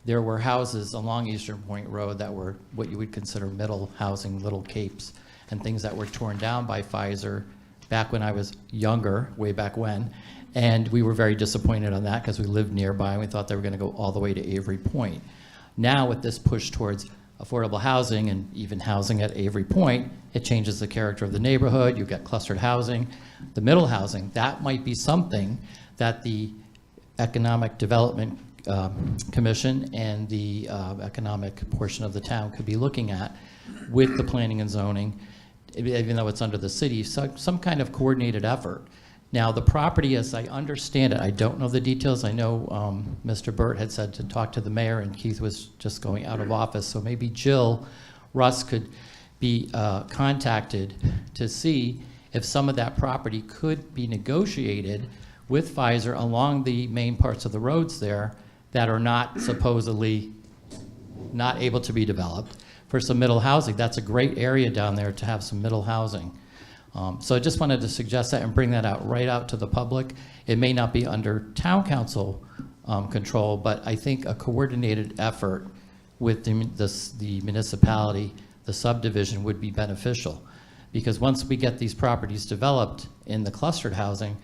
There were houses along Eastern Point Road that were what you would consider middle housing, little capes, and things that were torn down by Pfizer back when I was younger, way back when. And we were very disappointed on that because we lived nearby and we thought they were going to go all the way to Avery Point. Now with this push towards affordable housing and even housing at Avery Point, it changes the character of the neighborhood. You've got clustered housing. The middle housing, that might be something that the Economic Development Commission and the economic portion of the town could be looking at with the planning and zoning, even though it's under the city, so some kind of coordinated effort. Now, the property, as I understand it, I don't know the details. I know Mr. Burt had said to talk to the mayor, and Keith was just going out of office. So maybe Jill Russ could be contacted to see if some of that property could be negotiated with Pfizer along the main parts of the roads there that are not supposedly not able to be developed for some middle housing. That's a great area down there to have some middle housing. So I just wanted to suggest that and bring that out right out to the public. It may not be under town council control, but I think a coordinated effort with the municipality, the subdivision, would be beneficial. Because once we get these properties developed in the clustered housing,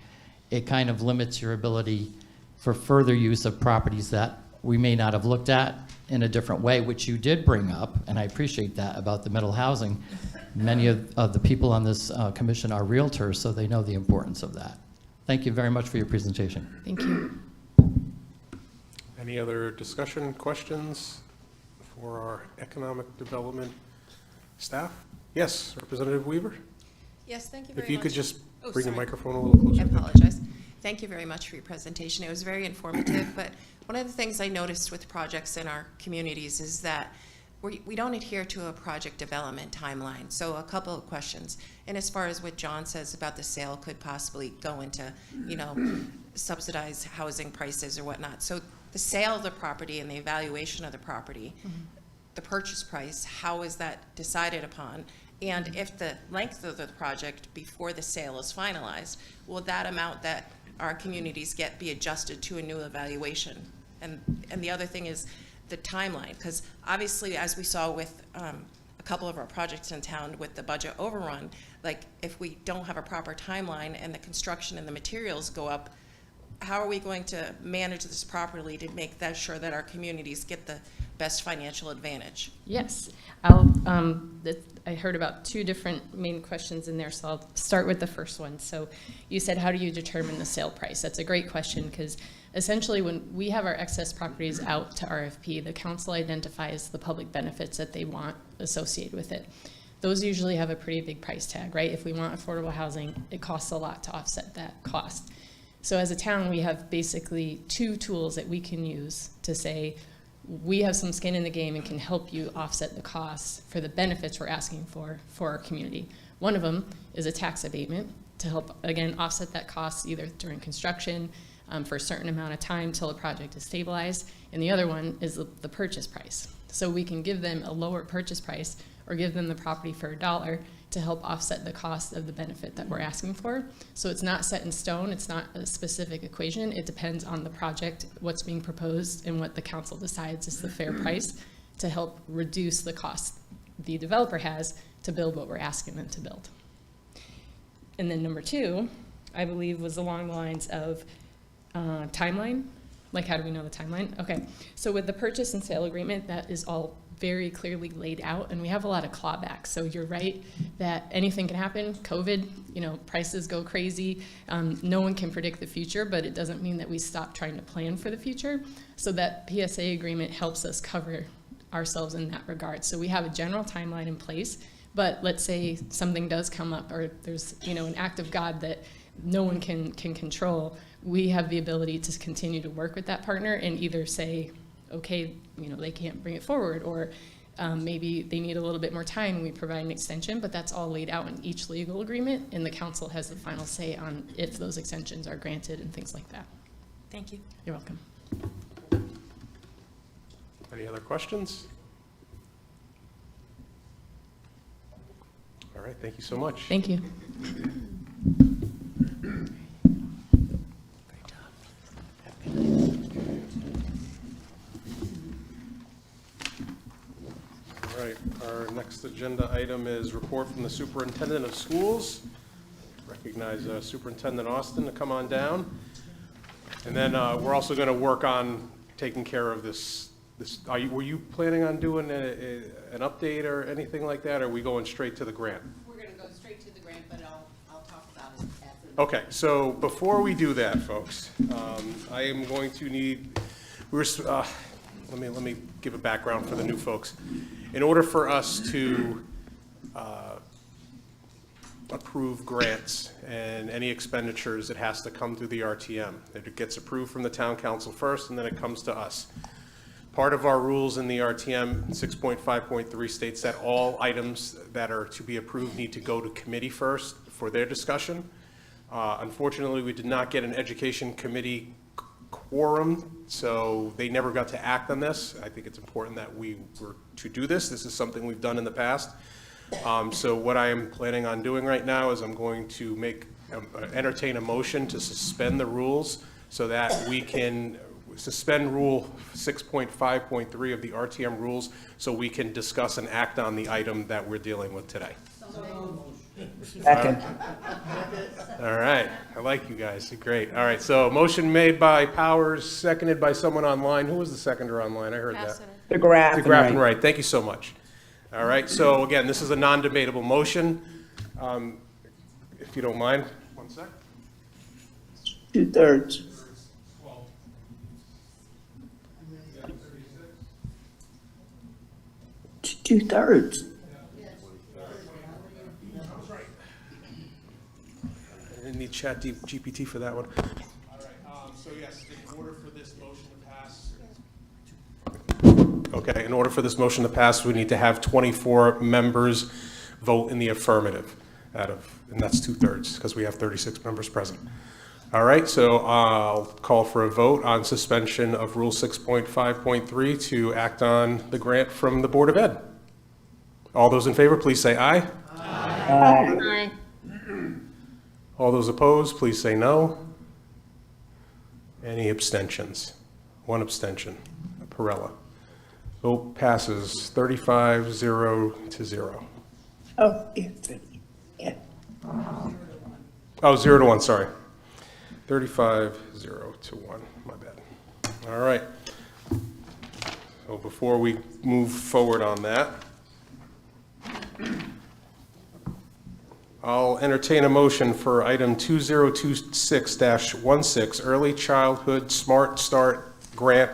it kind of limits your ability for further use of properties that we may not have looked at in a different way, which you did bring up, and I appreciate that about the middle housing. Many of the people on this commission are realtors, so they know the importance of that. Thank you very much for your presentation. Thank you. Any other discussion, questions for our economic development staff? Yes, Representative Weaver? Yes, thank you very much. If you could just Oh, bring the sorry. microphone a little closer. I apologize. Thank you very much for your presentation. It was very informative, but one of the things I noticed with projects in our communities is that we don't adhere to a project development timeline. So a couple of questions. And as far as what John says about the sale could possibly go into, subsidized housing prices or whatnot. So the sale of the property and the evaluation of the property, the purchase price, how is that decided upon? And if the length of the project before the sale is finalized, will that amount that our communities get be adjusted to a new evaluation? And the other thing is the timeline, because obviously, as we saw with a couple of our projects in town with the budget overrun, like if we don't have a proper timeline and the construction and the materials go up, how are we going to manage this properly to make that sure that our communities get the best financial advantage? Yes. I heard about two different main questions in there, so I'll start with the first one. So you said, how do you determine the sale price? That's a great question, because essentially when we have our excess properties out to RFP, the council identifies the public benefits that they want associated with it. Those usually have a pretty big price tag, right? If we want affordable housing, it costs a lot to offset that cost. So as a town, we have basically two tools that we can use to say, we have some skin in the game and can help you offset the costs for the benefits we're asking for our community. One of them is a tax abatement to help, again, offset that cost either during construction for a certain amount of time till the project is stabilized. And the other one is the purchase price. So we can give them a lower purchase price or give them the property for $1 to help offset the cost of the benefit that we're asking for. So it's not set in stone, it's not a specific equation, it depends on the project, what's being proposed, and what the council decides is the fair price to help reduce the cost the developer has to build what we're asking them to build. And then number two, I believe, was along the lines of timeline. Like, how do we know the timeline? Okay, so with the purchase and sale agreement, that is all very clearly laid out, and we have a lot of clawbacks. So you're right that anything can happen. COVID, prices go crazy. No one can predict the future, but it doesn't mean that we stop trying to plan for the future. So that PSA agreement helps us cover ourselves in that regard. So we have a general timeline in place, but let's say something does come up, or there's an act of God that no one can control. We have the ability to continue to work with that partner and either say, okay, they can't bring it forward, or maybe they need a little bit more time and we provide an extension, but that's all laid out in each legal agreement, and the council has the final say on if those extensions are granted and things like that. Thank you. You're welcome. Any other questions? All right, thank you so much. Thank you. All right, our next agenda item is report from the superintendent of schools. Recognize Superintendent Austin to come on down. And then we're also going to work on taking care of this. Were you planning on doing an update or anything like that, or are we going straight to the grant? We're going to go straight to the grant, but I'll talk about it after. Okay, so before we do that, folks, I am going to need, let me give a background for the new folks. In order for us to approve grants and any expenditures, it has to come through the RTM. It gets approved from the town council first, and then it comes to us. Part of our rules in the RTM 6.5.3 states that all items that are to be approved need to go to committee first for their discussion. Unfortunately, we did not get an education committee quorum, so they never got to act on this. I think it's important that we were to do this. This is something we've done in the past. So what I am planning on doing right now is I'm going to entertain a motion to suspend the rules so that we can suspend Rule 6.5.3 of the RTM rules so we can discuss and act on the item that we're dealing with today. Second. All right, I like you guys, great. All right, so motion made by Powers, seconded by someone online. Who was the seconder online? I heard that. The graph. DeGraff, right, thank you so much. All right, so again, this is a non-debatable motion. If you don't mind, 1 sec. 2/3. Two-thirds. I didn't need Chat GPT for that one. All right, so yes, in order for this motion to pass. Okay, in order for this motion to pass, we need to have 24 members vote in the affirmative and that's 2/3 because we have 36 members present. All right, so I'll call for a vote on suspension of Rule 6.5.3 to act on the grant from the Board of Ed. All those in favor, please say aye. Aye. All those opposed, please say no. Any abstentions? 1 abstention, Perella. Vote passes 35-0. Oh, yeah. Oh, 0-1, sorry. 35-0, my bad. All right. So before we move forward on that, I'll entertain a motion for item 2026-16, Early Childhood Smart Start Grant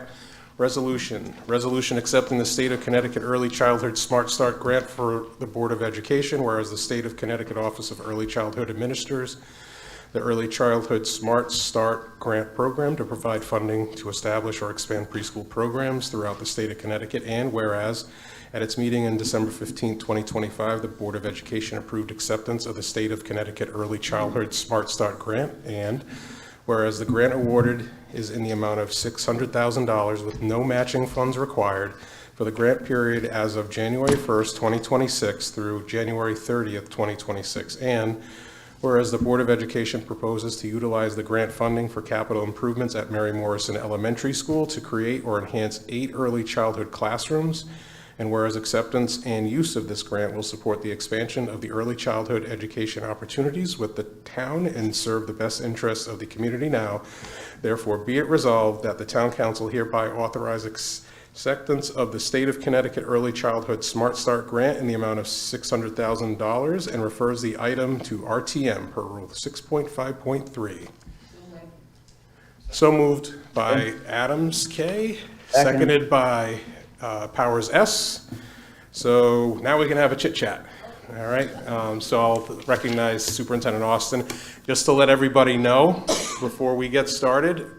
Resolution. Resolution accepting the State of Connecticut Early Childhood Smart Start Grant for the Board of Education, whereas the State of Connecticut Office of Early Childhood administers the Early Childhood Smart Start Grant Program to provide funding to establish or expand preschool programs throughout the state of Connecticut, and whereas at its meeting in December 15, 2025, the Board of Education approved acceptance of the State of Connecticut Early Childhood Smart Start Grant, and whereas the grant awarded is in the amount of $600,000 with no matching funds required for the grant period as of January 1st, 2026 through January 30th, 2026, and whereas the Board of Education proposes to utilize the grant funding for capital improvements at Mary Morrison Elementary School to create or enhance 8 early childhood classrooms, And whereas acceptance and use of this grant will support the expansion of the early childhood education opportunities with the town and serve the best interests of the community now, therefore be it resolved that the town council hereby authorize acceptance of the State of Connecticut Early Childhood Smart Start Grant in the amount of $600,000 and refers the item to RTM per Rule 6.5.3. So moved by Adams K, seconded by Powers S. So now we can have a chit chat. All right, so I'll recognize Superintendent Austin. Just to let everybody know before we get started,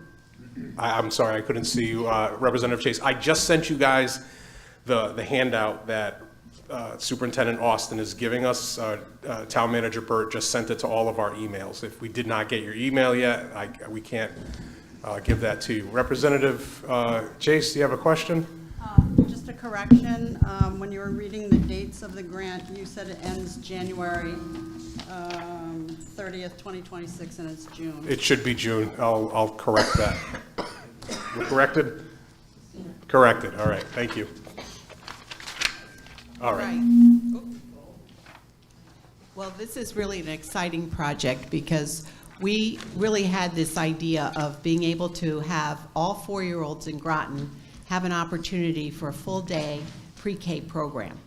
I'm sorry, I couldn't see you, Representative Chase. I just sent you guys the handout that Superintendent Austin is giving us. Town Manager Burt just sent it to all of our emails. If we did not get your email yet, we can't give that to you. Representative Chase, do you have a question? Just a correction, when you were reading the dates of the grant, you said it ends January 30th, 2026, and it's June. It should be June. I'll correct that. We're corrected? Corrected, all right, thank you. All right. Well, this is really an exciting project because we really had this idea of being able to have all 4-year-olds in Groton have an opportunity for a full-day pre-K program.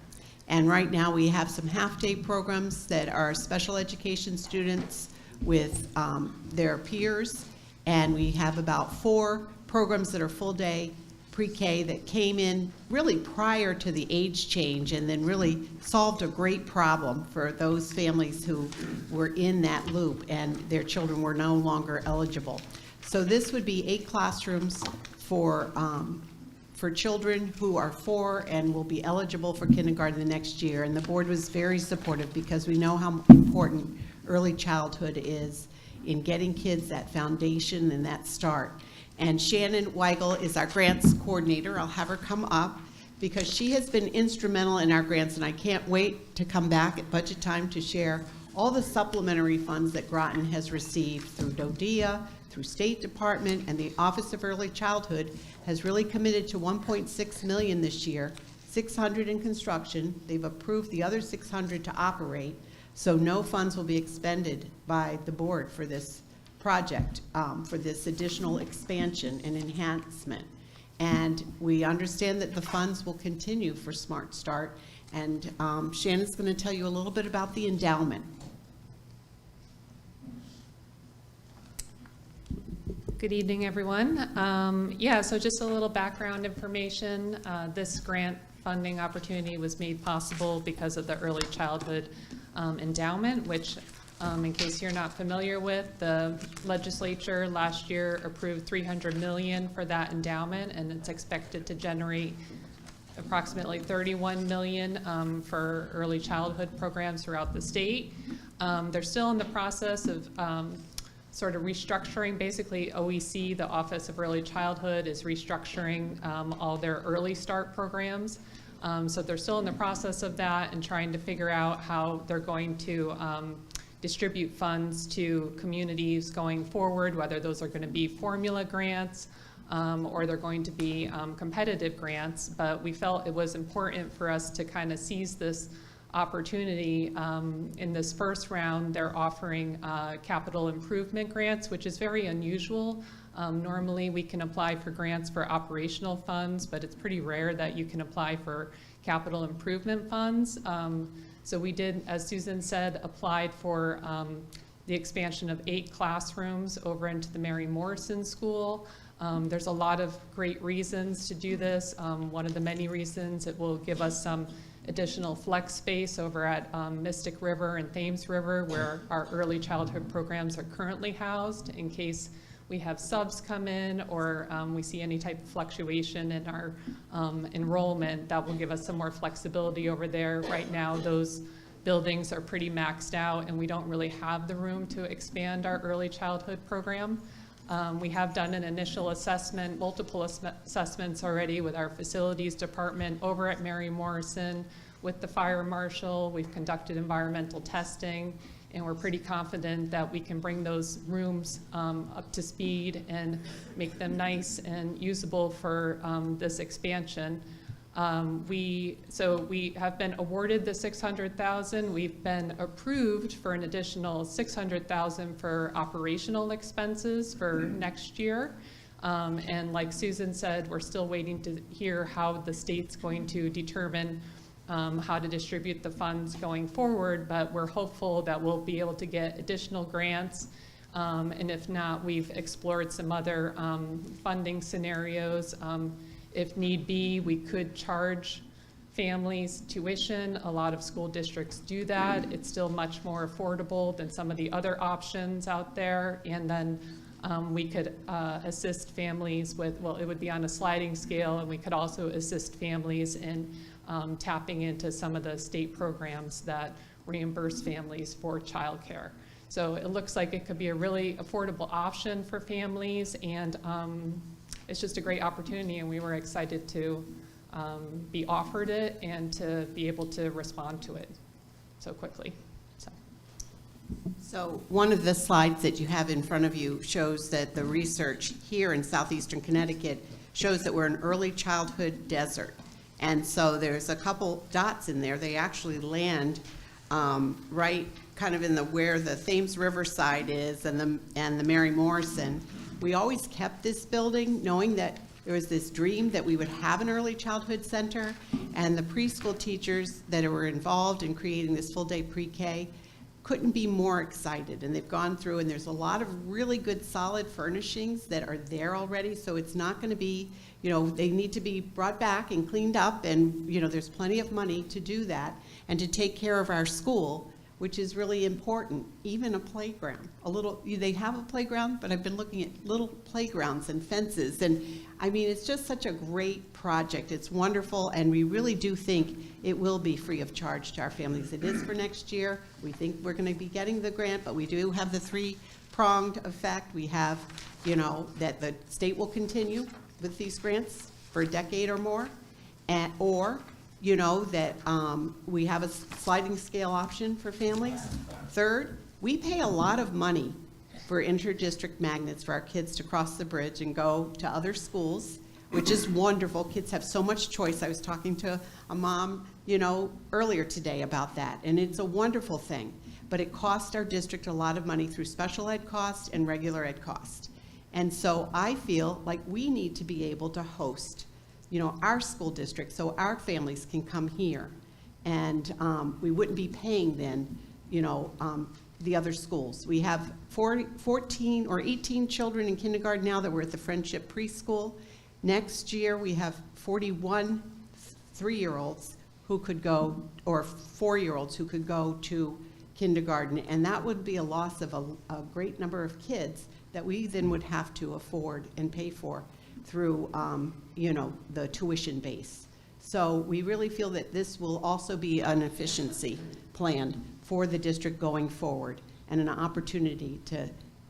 And right now we have some half-day programs that are special education students with their peers, and we have about 4 programs that are full-day pre-K that came in really prior to the age change and then really solved a great problem for those families who were in that loop and their children were no longer eligible. So this would be 8 classrooms for children who are 4 and will be eligible for kindergarten the next year. And the board was very supportive because we know how important early childhood is in getting kids that foundation and that start. And Shannon Weigel is our grants coordinator. I'll have her come up because she has been instrumental in our grants, and I can't wait to come back at budget time to share all the supplementary funds that Groton has received through DODEA, through State Department, and the Office of Early Childhood has really committed to $1.6 million this year, 600 in construction. They've approved the other 600 to operate, so no funds will be expended by the board for this project, for this additional expansion and enhancement. And we understand that the funds will continue for Smart Start, and Shannon's going to tell you a little bit about the endowment. Good evening, everyone. So just a little background information. This grant funding opportunity was made possible because of the Early Childhood Endowment, which, in case you're not familiar with, the legislature last year approved $300 million for that endowment, and it's expected to generate approximately $31 million for early childhood programs throughout the state. They're still in the process of sort of restructuring. Basically, OEC, the Office of Early Childhood, is restructuring all their early start programs. So they're still in the process of that and trying to figure out how they're going to distribute funds to communities going forward, whether those are going to be formula grants or they're going to be competitive grants. But we felt it was important for us to kind of seize this opportunity. In this first round, they're offering capital improvement grants, which is very unusual. Normally, we can apply for grants for operational funds, but it's pretty rare that you can apply for capital improvement funds. So we did, as Susan said, applied for the expansion of 8 classrooms over into the Mary Morrison School. There's a lot of great reasons to do this. One of the many reasons, it will give us some additional flex space over at Mystic River and Thames River, where our early childhood programs are currently housed, in case we have subs come in or we see any type of fluctuation in our enrollment. That will give us some more flexibility over there. Right now, those buildings are pretty maxed out and we don't really have the room to expand our early childhood program. We have done an initial assessment, multiple assessments already with our facilities department over at Mary Morrison, with the fire marshal. We've conducted environmental testing, and we're pretty confident that we can bring those rooms up to speed and make them nice and usable for this expansion. So we have been awarded the $600,000. We've been approved for an additional $600,000 for operational expenses for next year. And like Susan said, we're still waiting to hear how the state's going to determine how to distribute the funds going forward, but we're hopeful that we'll be able to get additional grants. And if not, we've explored some other funding scenarios. If need be, we could charge families tuition. A lot of school districts do that. It's still much more affordable than some of the other options out there. And then we could assist families with, well, it would be on a sliding scale, and we could also assist families in tapping into some of the state programs that reimburse families for childcare. So it looks like it could be a really affordable option for families, and it's just a great opportunity, and we were excited to be offered it and to be able to respond to it so quickly. So one of the slides that you have in front of you shows that the research here in southeastern Connecticut shows that we're an early childhood desert. And so there's a couple dots in there. They actually land right kind of in the where the Thames Riverside is and the Mary Morrison. We always kept this building knowing that there was this dream that we would have an early childhood center, and the preschool teachers that were involved in creating this full-day pre-K couldn't be more excited. And they've gone through, and there's a lot of really good solid furnishings that are there already, so it's not going to be, you know, they need to be brought back and cleaned up, and, you know, there's plenty of money to do that and to take care of our school, which is really important. Even a playground, they have a playground, but I've been looking at little playgrounds and fences, and I mean, it's just such a great project. It's wonderful, and we really do think it will be free of charge to our families. It is for next year. We think we're going to be getting the grant, but we do have the three-pronged effect. We have, you know, that the state will continue with these grants for a decade or more, or you know, that we have a sliding scale option for families. Third, we pay a lot of money for inter-district magnets for our kids to cross the bridge and go to other schools, which is wonderful. Kids have so much choice. I was talking to a mom, you know, earlier today about that, and it's a wonderful thing. But it costs our district a lot of money through special ed cost and regular ed cost. And so I feel like we need to be able to host, you know, our school district so our families can come here, and we wouldn't be paying then, you know, the other schools. We have 14 or 18 children in kindergarten now that were at the Friendship Preschool. Next year we have 41 3-year-olds who could go, or 4-year-olds who could go to kindergarten, and that would be a loss of a great number of kids that we then would have to afford and pay for through, you know, the tuition base. So we really feel that this will also be an efficiency plan for the district going forward, and an opportunity to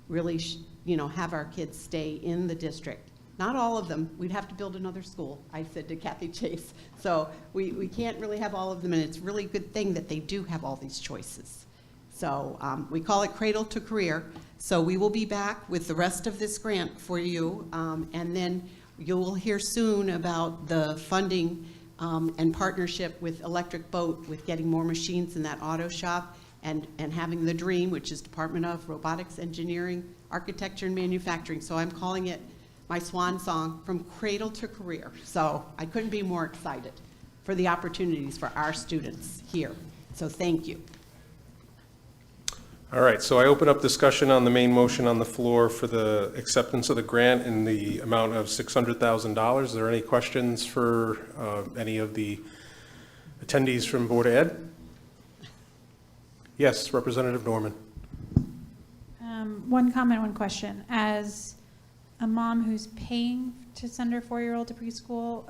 really, you know, have our kids stay in the district. Not all of them. We'd have to build another school, I said to Kathy Chase. So we can't really have all of them, and it's a really good thing that they do have all these choices. So we call it Cradle to Career. So we will be back with the rest of this grant for you, and then you will hear soon about the funding and partnership with Electric Boat with getting more machines in that auto shop, and having the DREAM, which is Department of Robotics, Engineering, Architecture, and Manufacturing. So I'm calling it my swan song, from cradle to career. So I couldn't be more excited for the opportunities for our students here. So thank you. All right, so I open up discussion on the main motion on the floor for the acceptance of the grant in the amount of $600,000. Is there any questions for any of the attendees from Board of Ed? Yes, Representative Norman. One comment, one question. As a mom who's paying to send her 4-year-old to preschool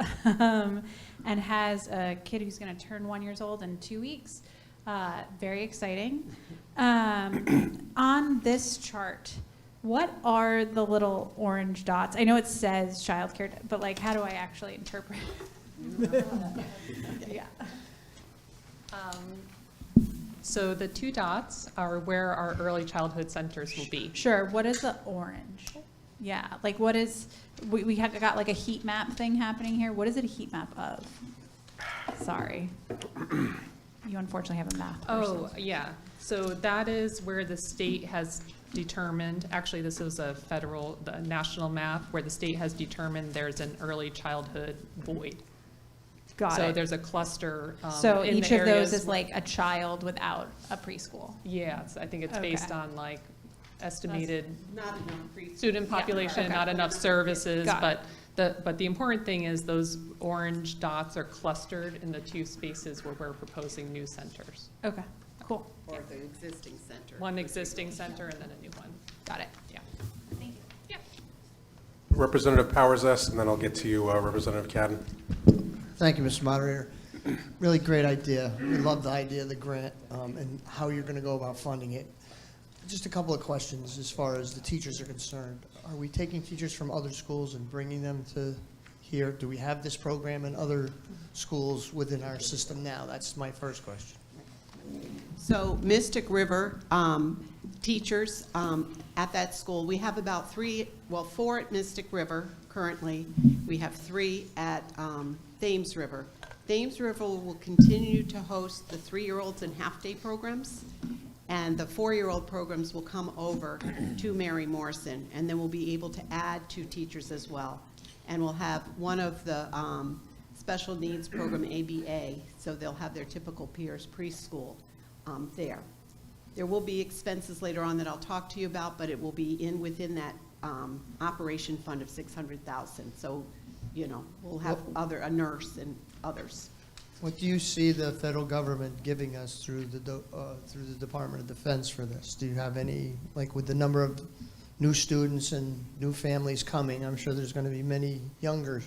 and has a kid who's going to turn 1 year old in 2 weeks, very exciting. On this chart, what are the little orange dots? I know it says childcare, but like, how do I actually interpret it? Yeah. So the 2 dots are where our early childhood centers will be. Sure. What is the orange? Yeah. Like, what is, we have got like a heat map thing happening here. What is it a heat map of? Sorry. You unfortunately have a math person. Oh, yeah. So that is where the state has determined, actually, this is a the national map, where the state has determined there's an early childhood void. Got So it. there's a cluster So in each the of those areas is like a child without a preschool. Yeah, I think it's based Okay. on like estimated Not enough preschool. student population, Okay. not enough services, Got but the important thing is those orange dots are clustered in the 2 spaces where we're proposing new centers. Okay, cool. Or the existing center. One existing center and then a new one. Got it. Yeah. Thank you. Yeah. Representative Powers S., and then I'll get to you, Representative Cadden. Thank you, Mr. Moderator. Really great idea. We love the idea of the grant and how you're going to go about funding it. Just a couple of questions as far as the teachers are concerned. Are we taking teachers from other schools and bringing them to here? Do we have this program in other schools within our system now? That's my first question. So Mystic River teachers at that school, we have about 4 at Mystic River currently. We have 3 at Thames River. Thames River will continue to host the 3-year-olds and half-day programs, and the 4-year-old programs will come over to Mary Morrison, and then we'll be able to add 2 teachers as well. And we'll have one of the special needs program, ABA, so they'll have their typical peers preschool there. There will be expenses later on that I'll talk to you about, but it will be within that operation fund of $600,000. So, we'll have a nurse and others. What do you see the federal government giving us through the Department of Defense for this? Do you have any, like with the number of new students and new families coming, I'm sure there's going to be many younger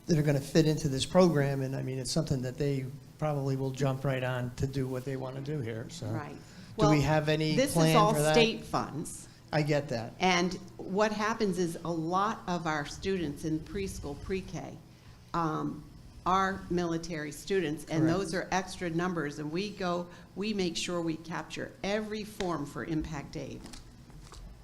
that are going to fit into this program, and I mean, it's something that they probably will jump right on to do what they want to do here, so. Right. Do we have any This is plan all for that? state funds. I get that. And what happens is a lot of our students in preschool, pre-K, are military students, and Correct. those are extra numbers, and we make sure we capture every form for impact aid.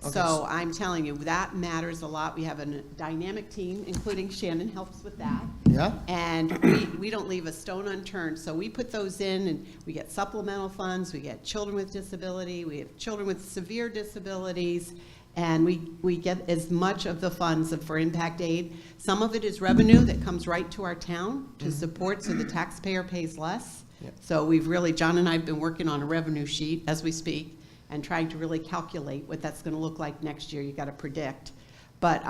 Okay. So I'm telling you, that matters a lot. We have a dynamic team, including Shannon helps with that. Yeah? And we don't leave a stone unturned. So we put those in, and we get supplemental funds, we get children with disability, we have children with severe disabilities, and we get as much of the funds for impact aid. Some of it is revenue that comes right to our town to support, so the taxpayer pays less. Yep. So we've really, John and I have been working on a revenue sheet as we speak, and trying to really calculate what that's going to look like next year. You got to predict, but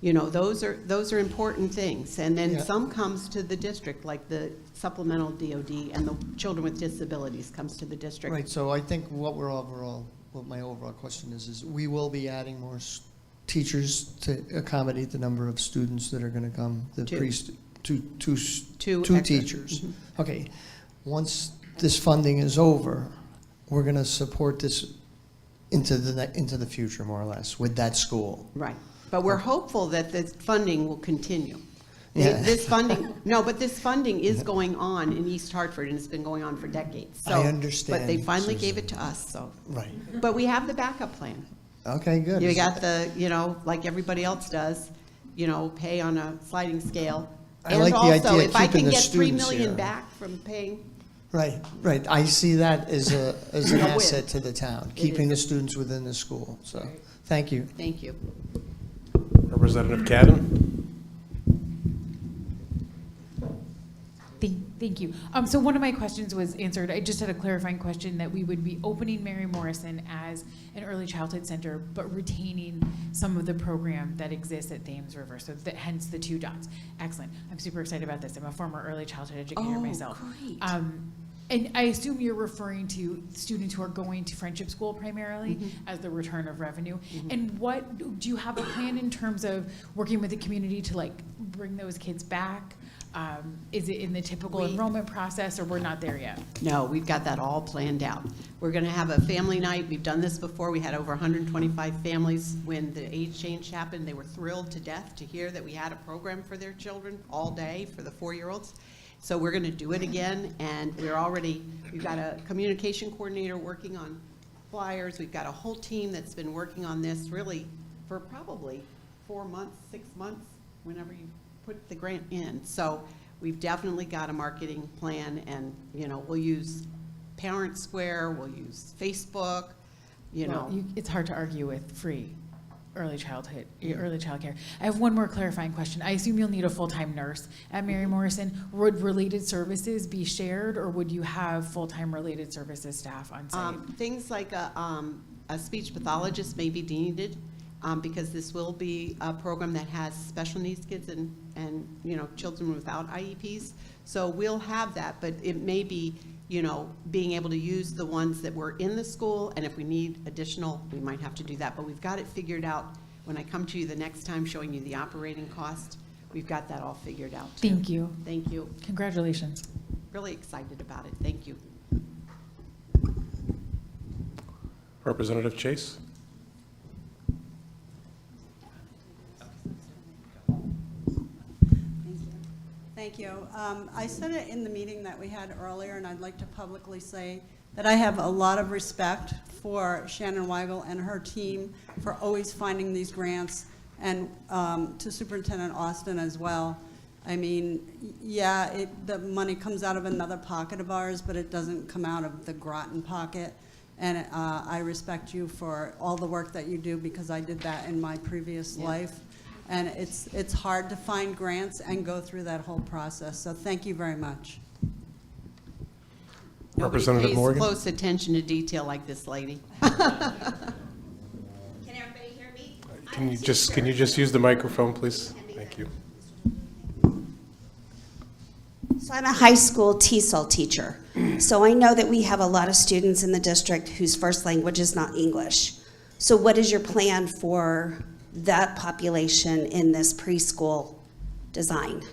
those are important things. And then Yeah. some comes to the district, like the supplemental DOD, and the children with disabilities comes to the district. Right, so I think what my overall question is we will be adding more teachers to accommodate the number of students that are going to come. Two extra. teachers. Mm-hmm. Okay, once this funding is over, we're going to support this into the future, more or less, with that school. Right, but we're hopeful that the funding will continue. Yeah. This funding is going on in East Hartford, and it's been going on for decades. So, I understand, But they finally Susan. gave it to us, so. Right. But we have the backup plan. Okay, good. You got like everybody else does, pay on a sliding scale. I like the idea of if I keeping can the get $3 students million here. back from paying, Right. I see that as an win. asset to the town, It keeping the is. students within the school. So, thank you. thank you. Representative Cadden. Thank you. So one of my questions was answered. I just had a clarifying question that we would be opening Mary Morrison as an early childhood center, but retaining some of the program that exists at Thames River. So hence the 2 dots. Excellent. I'm super excited about this. I'm a former early childhood educator myself. Great. And I assume you're referring to students who are going to Friendship School primarily as the return of revenue. And what do you have a plan in terms of working with the community to bring those kids back? Is it in the typical enrollment process, or we're not there yet? No, we've got that all planned out. We're going to have a family night. We've done this before. We had over 125 families when the age change happened. They were thrilled to death to hear that we had a program for their children all day for the 4-year-olds. So we're going to do it again, and we've got a communication coordinator working on flyers. We've got a whole team that's been working on this really for probably 4 months, 6 months, whenever you put the grant in. So we've definitely got a marketing plan, and, you know, we'll use Parent Square, we'll use Facebook, you know. It's hard to argue with free early childhood, early child care. I have one more clarifying question. I assume you'll need a full-time nurse at Mary Morrison. Would related services be shared, or would you have full-time related services staff on site? Things like a speech pathologist may be needed, because this will be a program that has special needs kids and you know, children without IEPs. So we'll have that, but it may be, you know, being able to use the ones that were in the school, and if we need additional, we might have to do that. But we've got it figured out. When I come to you the next time showing you the operating cost, we've got that all figured out too. Thank you. Thank you. Congratulations. Really excited about it. Thank you. Representative Chase? Thank you. I said it in the meeting that we had earlier, and I'd like to publicly say that I have a lot of respect for Shannon Weigel and her team for always finding these grants, and to Superintendent Austin as well. I mean, yeah, the money comes out of another pocket of ours, but it doesn't come out of the Groton pocket. And I respect you for all the work that you do, because I did that in my previous life. And it's hard to find grants and go through that whole process. So thank you very much. Representative Morgan? Nobody pays close attention to detail like this lady. Can everybody hear me? Can you just use the microphone, please? Thank you. So I'm a high school TESOL teacher. So I know that we have a lot of students in the district whose first language is not English. So what is your plan for that population in this preschool design?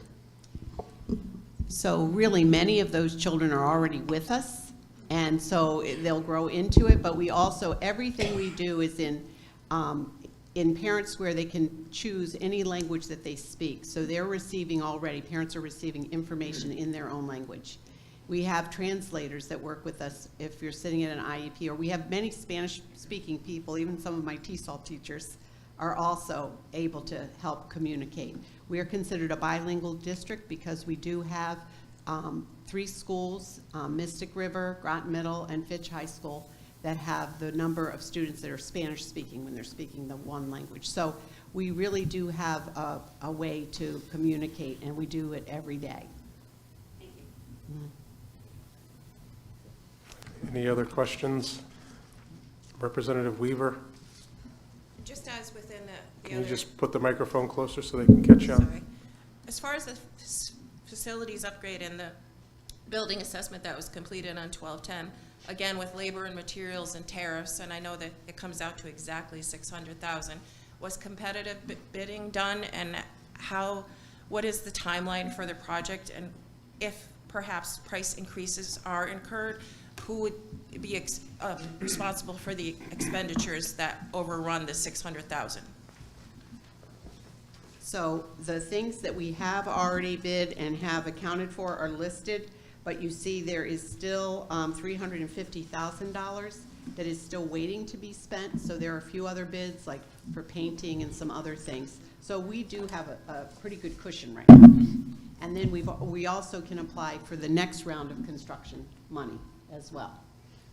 So really, many of those children are already with us, and so they'll grow into it. But we also, everything we do is in parents where they can choose any language that they speak. So they're receiving already, parents are receiving information in their own language. We have translators that work with us if you're sitting at an IEP, or we have many Spanish-speaking people, even some of my TESOL teachers are also able to help communicate. We are considered a bilingual district because we do have 3 schools, Mystic River, Groton Middle, and Fitch High School, that have the number of students that are Spanish speaking when they're speaking the one language. So we really do have a way to communicate, and we do it every day. Thank you. Any other questions? Representative Weaver? Just as within the Can you other, just put the microphone closer so they can catch you on? sorry. As far as the facilities upgrade and the building assessment that was completed on 12/10, again, with labor and materials and tariffs, and I know that it comes out to exactly $600,000, was competitive bidding done, and what is the timeline for the project, and if perhaps price increases are incurred, who would be responsible for the expenditures that overrun the $600,000? So the things that we have already bid and have accounted for are listed, but you see there is still $350,000 that is still waiting to be spent. So there are a few other bids, like for painting and some other things. So we do have a pretty good cushion right now. And then we also can apply for the next round of construction money as well.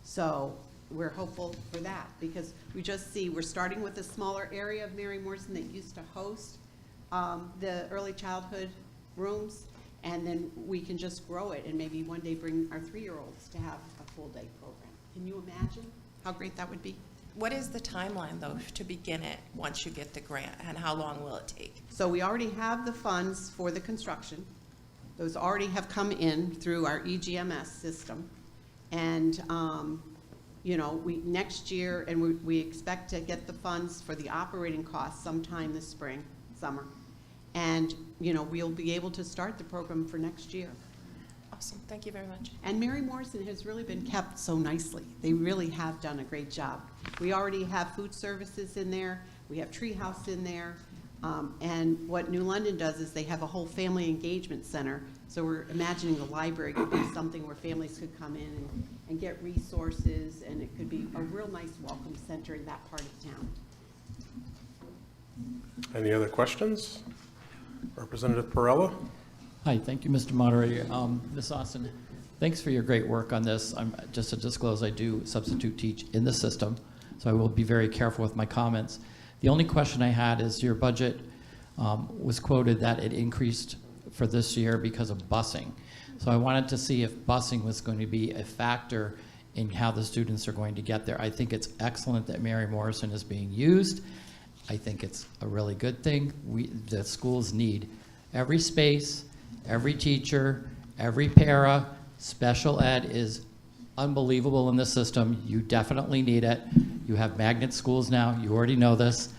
So we're hopeful for that, because we just see we're starting with a smaller area of Mary Morrison that used to host the early childhood rooms, and then we can just grow it and maybe one day bring our 3-year-olds to have a full day program. Can you imagine how great that would be? What is the timeline, though, to begin it once you get the grant, and how long will it take? So we already have the funds for the construction. Those already have come in through our EGMS system. And, you know, next year, and we expect to get the funds for the operating costs sometime this spring, summer. And, you know, we'll be able to start the program for next year. Awesome, thank you very much. And Mary Morrison has really been kept so nicely. They really have done a great job. We already have food services in there. We have Treehouse in there. And what New London does is they have a whole family engagement center. So we're imagining the library could be something where families could come in and get resources, and it could be a real nice welcome center in that part of town. Any other questions? Representative Perella? Hi, thank you, Mr. Moderator. Ms. Austin, thanks for your great work on this. Just to disclose, I do substitute teach in the system, so I will be very careful with my comments. The only question I had is your budget was quoted that it increased for this year because of busing. So I wanted to see if busing was going to be a factor in how the students are going to get there. I think it's excellent that Mary Morrison is being used. I think it's a really good thing. The schools need every space, every teacher, every para. Special ed is unbelievable in the system. You definitely need it. You have magnet schools now. You already know this.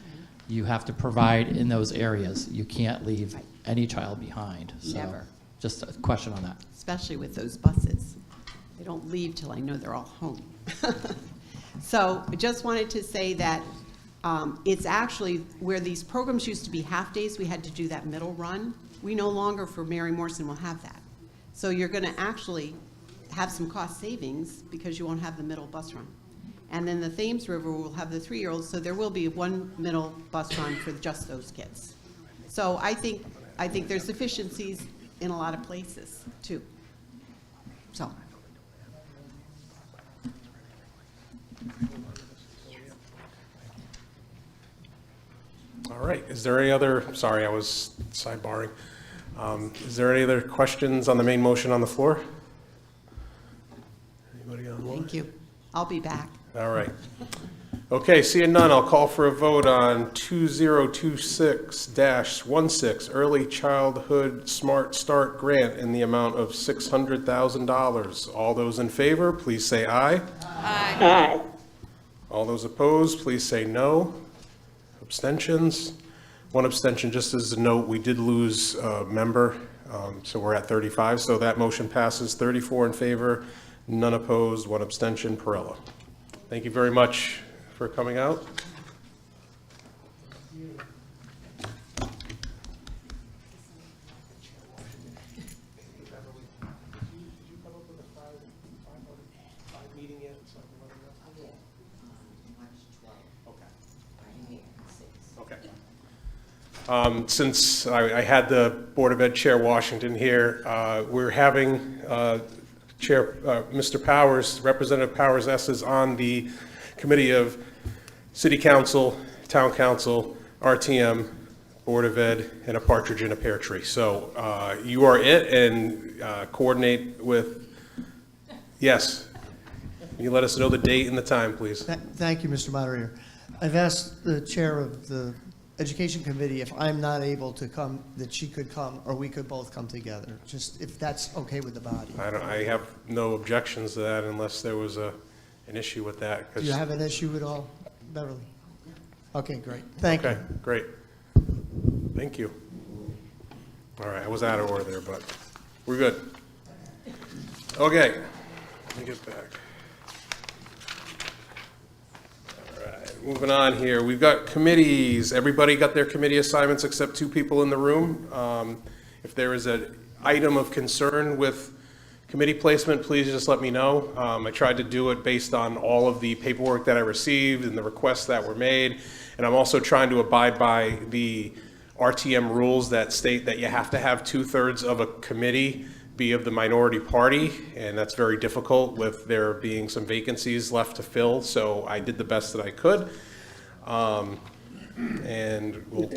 You have to provide in those areas. You can't leave any child behind. So Never. just a question on that. Especially with those buses. They don't leave till I know they're all home. So I just wanted to say that it's actually where these programs used to be half days, we had to do that middle run. We no longer for Mary Morrison will have that. So you're going to actually have some cost savings because you won't have the middle bus run. And then the Thames River will have the 3-year-olds, so there will be one middle bus run for just those kids. So I think there's efficiencies in a lot of places too. So. All right, is there any other, sorry, I was sidebarring. Is there any other questions on the main motion on the floor? Anybody online? Thank you. I'll be back. All right. Okay, seeing none, I'll call for a vote on 2026-16, Early Childhood Smart Start Grant in the amount of $600,000. All those in favor, please say aye. Aye. All those opposed, please say no. Abstentions? One abstention. Just as a note, we did lose a member, so we're at 35. So that motion passes 34 in favor, none opposed, one abstention. Perrella. Thank you very much for coming out. Since I had the Board of Ed Chair Washington here, we're having Mr. Powers, Representative Powers S. is on the committee of City Council, Town Council, RTM, Board of Ed, and a partridge in a pear tree. So you are it, and coordinate with, yes. Can you let us know the date and the time, please? Thank you, Mr. Moderator. I've asked the chair of the Education Committee if I'm not able to come, that she could come, or we could both come together, just if that's okay with the body. I have no objections to that unless there was an issue with that. Do you have an issue at all, Beverly? Okay, great. Thank you. Okay, great. Thank you. All right, I was out of order there, but we're good. Okay, let me get back. Moving on here, we've got committees. Everybody got their committee assignments except 2 people in the room. If there is an item of concern with committee placement, please just let me know. I tried to do it based on all of the paperwork that I received and the requests that were made. And I'm also trying to abide by the RTM rules that state that you have to have 2/3 of a committee be of the minority party, and that's very difficult with there being some vacancies left to fill, so I did the best that I could. And we'll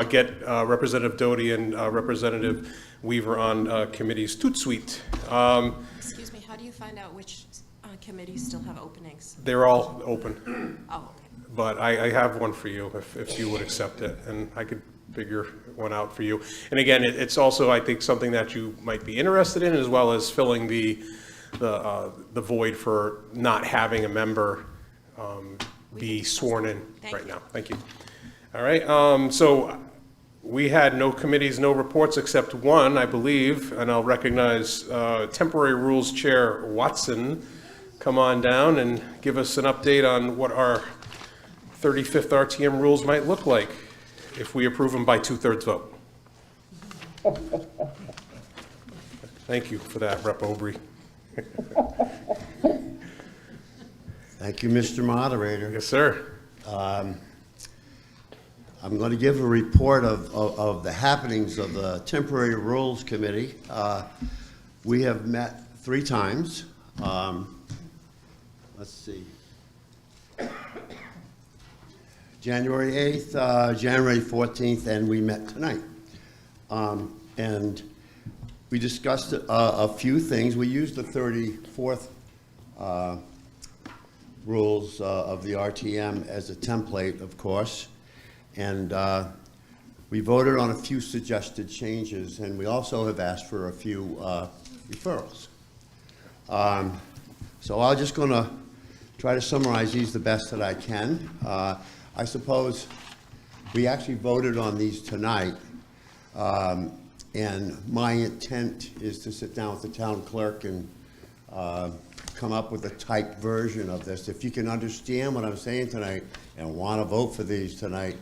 get Representative Doty and Representative Weaver on committees tout de suite. Excuse me, how do you find out which committees still have openings? They're all open, Oh, okay. but I have one for you if you would accept it, and I could figure one out for you. And again, it's also, I think, something that you might be interested in, as well as filling the void for not having a member be sworn in right now. Thank you. All right, so we had no committees, no reports except one, I believe, and I'll recognize Temporary Rules Chair Watson come on down and give us an update on what our 35th RTM rules might look like if we approve them by 2/3 vote. Thank you for that, Rep. Aubry. Thank you, Mr. Moderator. Yes, sir. I'm going to give a report of the happenings of the Temporary Rules Committee. We have met 3 times. Let's see. January 8th, January 14th, and we met tonight. And we discussed a few things. We used the 34th rules of the RTM as a template, of course. And we voted on a few suggested changes, and we also have asked for a few referrals. So I'm just going to try to summarize these the best that I can. I suppose we actually voted on these tonight, and my intent is to sit down with the town clerk and come up with a typed version of this. If you can understand what I'm saying tonight and want to vote for these tonight,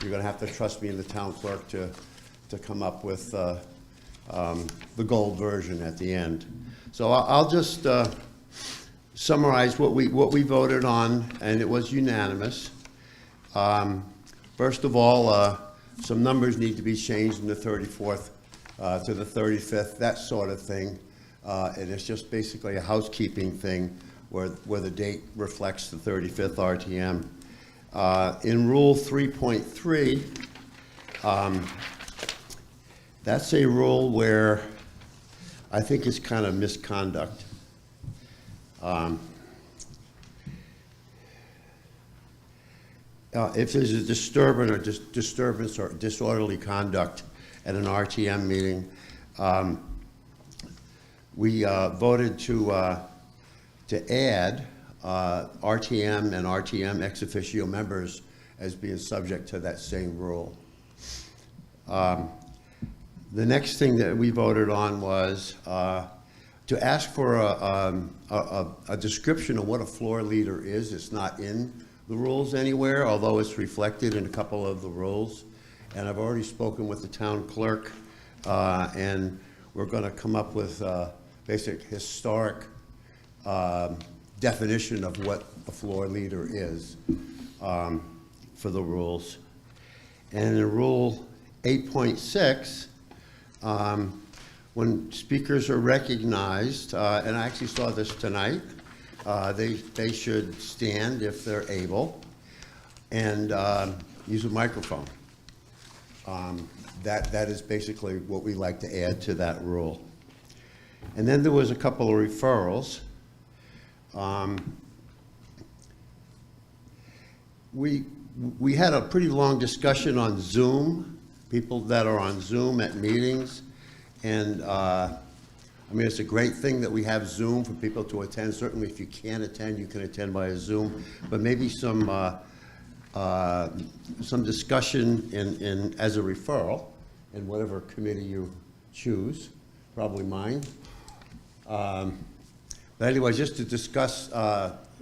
you're going to have to trust me and the town clerk to come up with the gold version at the end. So I'll just summarize what we voted on, and it was unanimous. First of all, some numbers need to be changed from the 34th to the 35th, that sort of thing. And it's just basically a housekeeping thing where the date reflects the 35th RTM. In Rule 3.3, that's a rule where I think it's kind of misconduct. If there's a disturbance or disorderly conduct at an RTM meeting, we voted to add RTM and RTM ex officio members as being subject to that same rule. The next thing that we voted on was to ask for a description of what a floor leader is. It's not in the rules anywhere, although it's reflected in a couple of the rules. And I've already spoken with the town clerk, and we're going to come up with a basic historic definition of what a floor leader is for the rules. And in Rule 8.6, when speakers are recognized, and I actually saw this tonight, they should stand if they're able and use a microphone. That is basically what we like to add to that rule. And then there was a couple of referrals. We had a pretty long discussion on Zoom, people that are on Zoom at meetings. And I mean, it's a great thing that we have Zoom for people to attend. Certainly, if you can't attend, you can attend by a Zoom. But maybe some discussion in as a referral in whatever committee you choose, probably mine. But anyway, just to discuss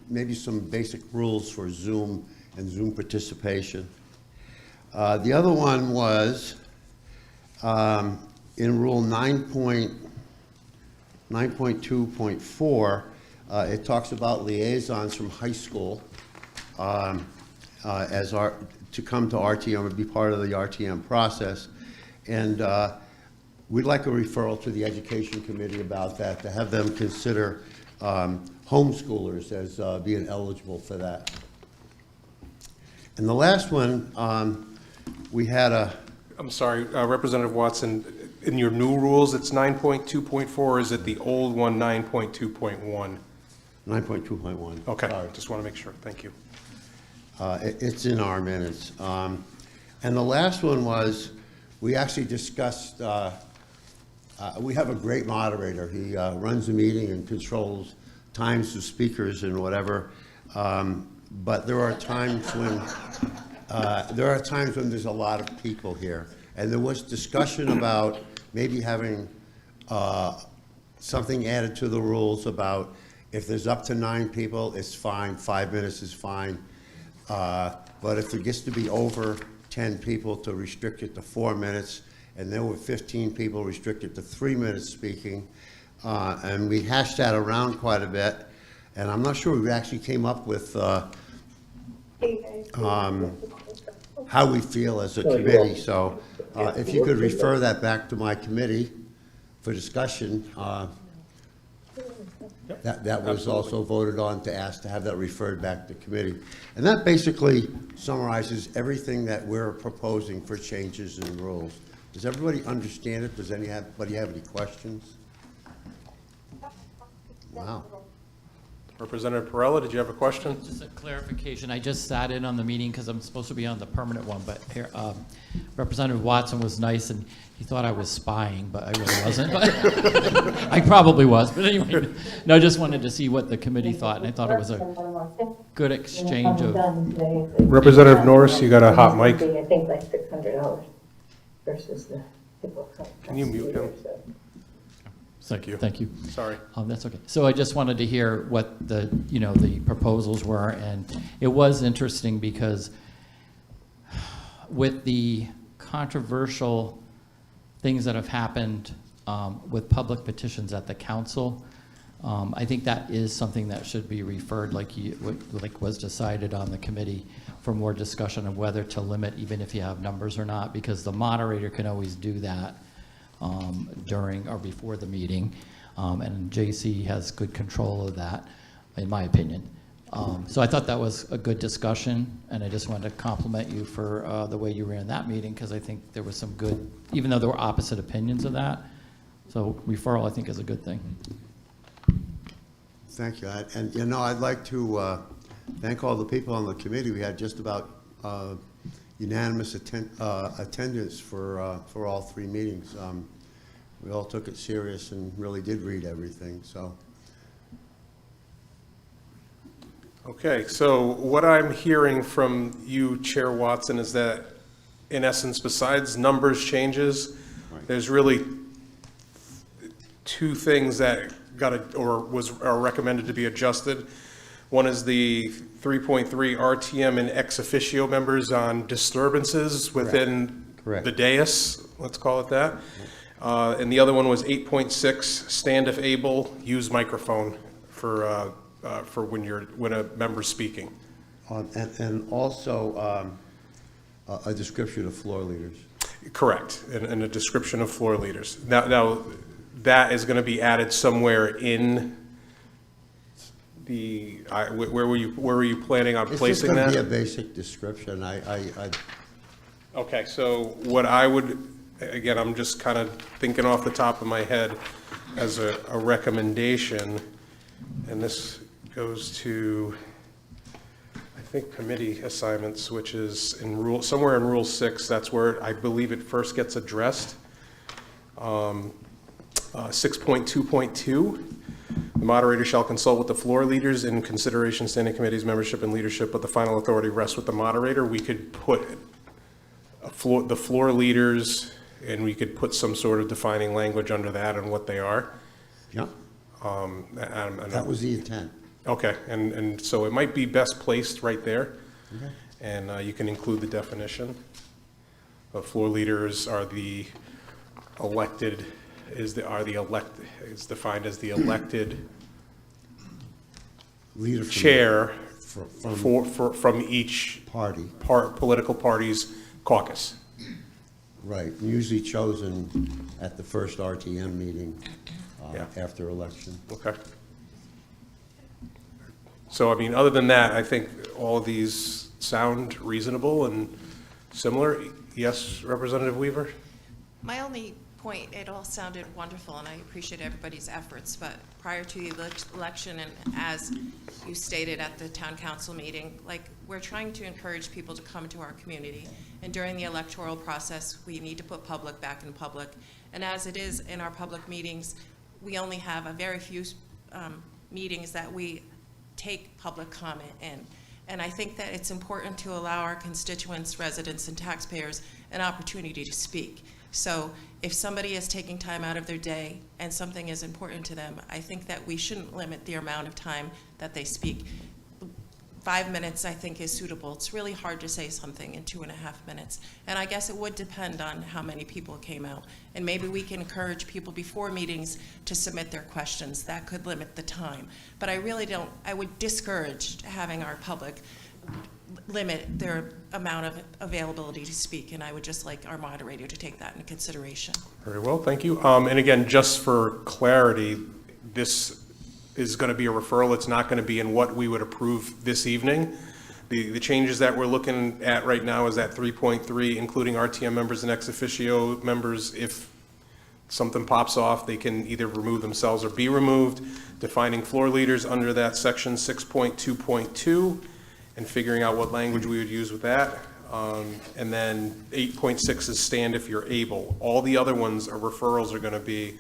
maybe some basic rules for Zoom and Zoom participation. The other one was in Rule 9.2.4, it talks about liaisons from high school to come to RTM and be part of the RTM process. And we'd like a referral to the Education Committee about that, to have them consider homeschoolers as being eligible for that. And the last one, we had a... I'm sorry, Representative Watson, in your new rules, it's 9.2.4, or is it the old one, 9.2.1? 9.2.1. Okay, Sorry. just want to make sure, thank you. It's in our minutes. And the last one was, we actually discussed, we have a great moderator. He runs the meeting and controls times of speakers and whatever. But there are times when there's a lot of people here. And there was discussion about maybe having something added to the rules about if there's up to 9 people, it's fine, 5 minutes is fine. But if there gets to be over 10 people, to restrict it to 4 minutes, and there were 15 people, restricted to 3 minutes speaking. And we hashed that around quite a bit, and I'm not sure we actually came up with how we feel as a committee. So if you could refer that back to my committee for discussion, that was also voted on to ask to have that referred back to committee. And that basically summarizes everything that we're proposing for changes in rules. Does everybody understand it? Does anybody have any questions? Wow. Representative Perella, did you have a question? Just a clarification. I just sat in on the meeting because I'm supposed to be on the permanent one, but here, Representative Watson was nice and he thought I was spying, but I really wasn't. But I probably was, but anyway, no, I just wanted to see what the committee thought, and I thought it was a good exchange of. Representative Norris, you got a hot mic. I think like $600 versus the typical. Can you mute him? Thank you. Thank you. Sorry. That's okay. So I just wanted to hear what the proposals were, and it was interesting because with the controversial things that have happened with public petitions at the council, I think that is something that should be referred, like was decided on the committee, for more discussion of whether to limit, even if you have numbers or not, because the moderator can always do that during or before the meeting, and JC has good control of that, in my opinion. So I thought that was a good discussion, and I just wanted to compliment you for the way you ran that meeting, because I think there was some good, even though there were opposite opinions of that. So referral, I think, is a good thing. Thank you. And I'd like to thank all the people on the committee. We had just about unanimous attendance for all three meetings. We all took it serious and really did read everything. So. Okay, so what I'm hearing from you, Chair Watson, is that, in essence, besides numbers changes, there's really two things that are recommended to be adjusted. One is the 3.3 RTM and ex officio members on disturbances within the dais, let's call it that. And the other one was 8.6, stand if able, use microphone for when a member's speaking. And also a description of floor leaders. Correct, and a description of floor leaders. Now that is going to be added somewhere in the, where were you planning on placing that? It's just going to be a basic description. Okay, so what I would, again, I'm just kind of thinking off the top of my head as a recommendation, and this goes to, I think, committee assignments, which is in somewhere in Rule 6. That's where I believe it first gets addressed. 6.2.2, the moderator shall consult with the floor leaders in consideration standing committees, membership, and leadership, but the final authority rests with the moderator. We could put the floor leaders, and we could put some sort of defining language under that and what they are. Yeah. That was the intent. Okay, and so it might be best placed right there. Okay. And you can include the definition. Floor leaders are the elected, is defined as the elected leader chair from each political party's caucus. Right, usually chosen at the first RTM meeting after election. Okay. So, I mean, other than that, I think all of these sound reasonable and similar. Yes, Representative Weaver? My only point, it all sounded wonderful, and I appreciate everybody's efforts, but prior to the election, and as you stated at the town council meeting, we're trying to encourage people to come to our community, and during the electoral process, we need to put public back in public, and as it is in our public meetings, we only have a very few meetings that we take public comment in. And I think that it's important to allow our constituents, residents, and taxpayers an opportunity to speak. So if somebody is taking time out of their day and something is important to them, I think that we shouldn't limit the amount of time that they speak. 5 minutes, I think, is suitable. It's really hard to say something in 2.5 minutes. And I guess it would depend on how many people came out. And maybe we can encourage people before meetings to submit their questions. That could limit the time. But I really don't, I would discourage having our public limit their amount of availability to speak, and I would just like our moderator to take that into consideration. Very well, thank you. And again, just for clarity, this is going to be a referral. It's not going to be in what we would approve this evening. The changes that we're looking at right now is at 3.3, including RTM members and ex officio members. If something pops off, they can either remove themselves or be removed. Defining floor leaders under that section 6.2.2 and figuring out what language we would use with that. And then 8.6 is stand if you're able. All the other ones are referrals are going to be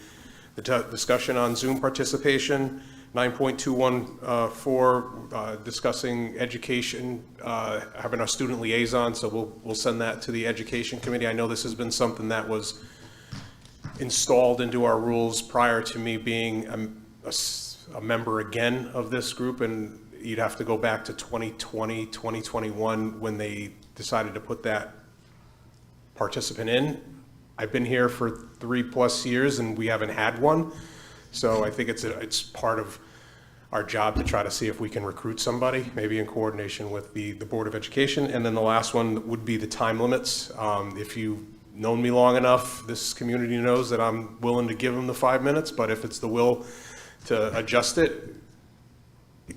the discussion on Zoom participation, 9.214, discussing education, having our student liaison, so we'll send that to the education committee. I know this has been something that was installed into our rules prior to me being a member again of this group, and you'd have to go back to 2020, 2021 when they decided to put that participant in. I've been here for 3+ years and we haven't had one. So I think it's part of our job to try to see if we can recruit somebody, maybe in coordination with the Board of Education. And then the last one would be the time limits. If you've known me long enough, this community knows that I'm willing to give them the 5 minutes, but if it's the will to adjust it,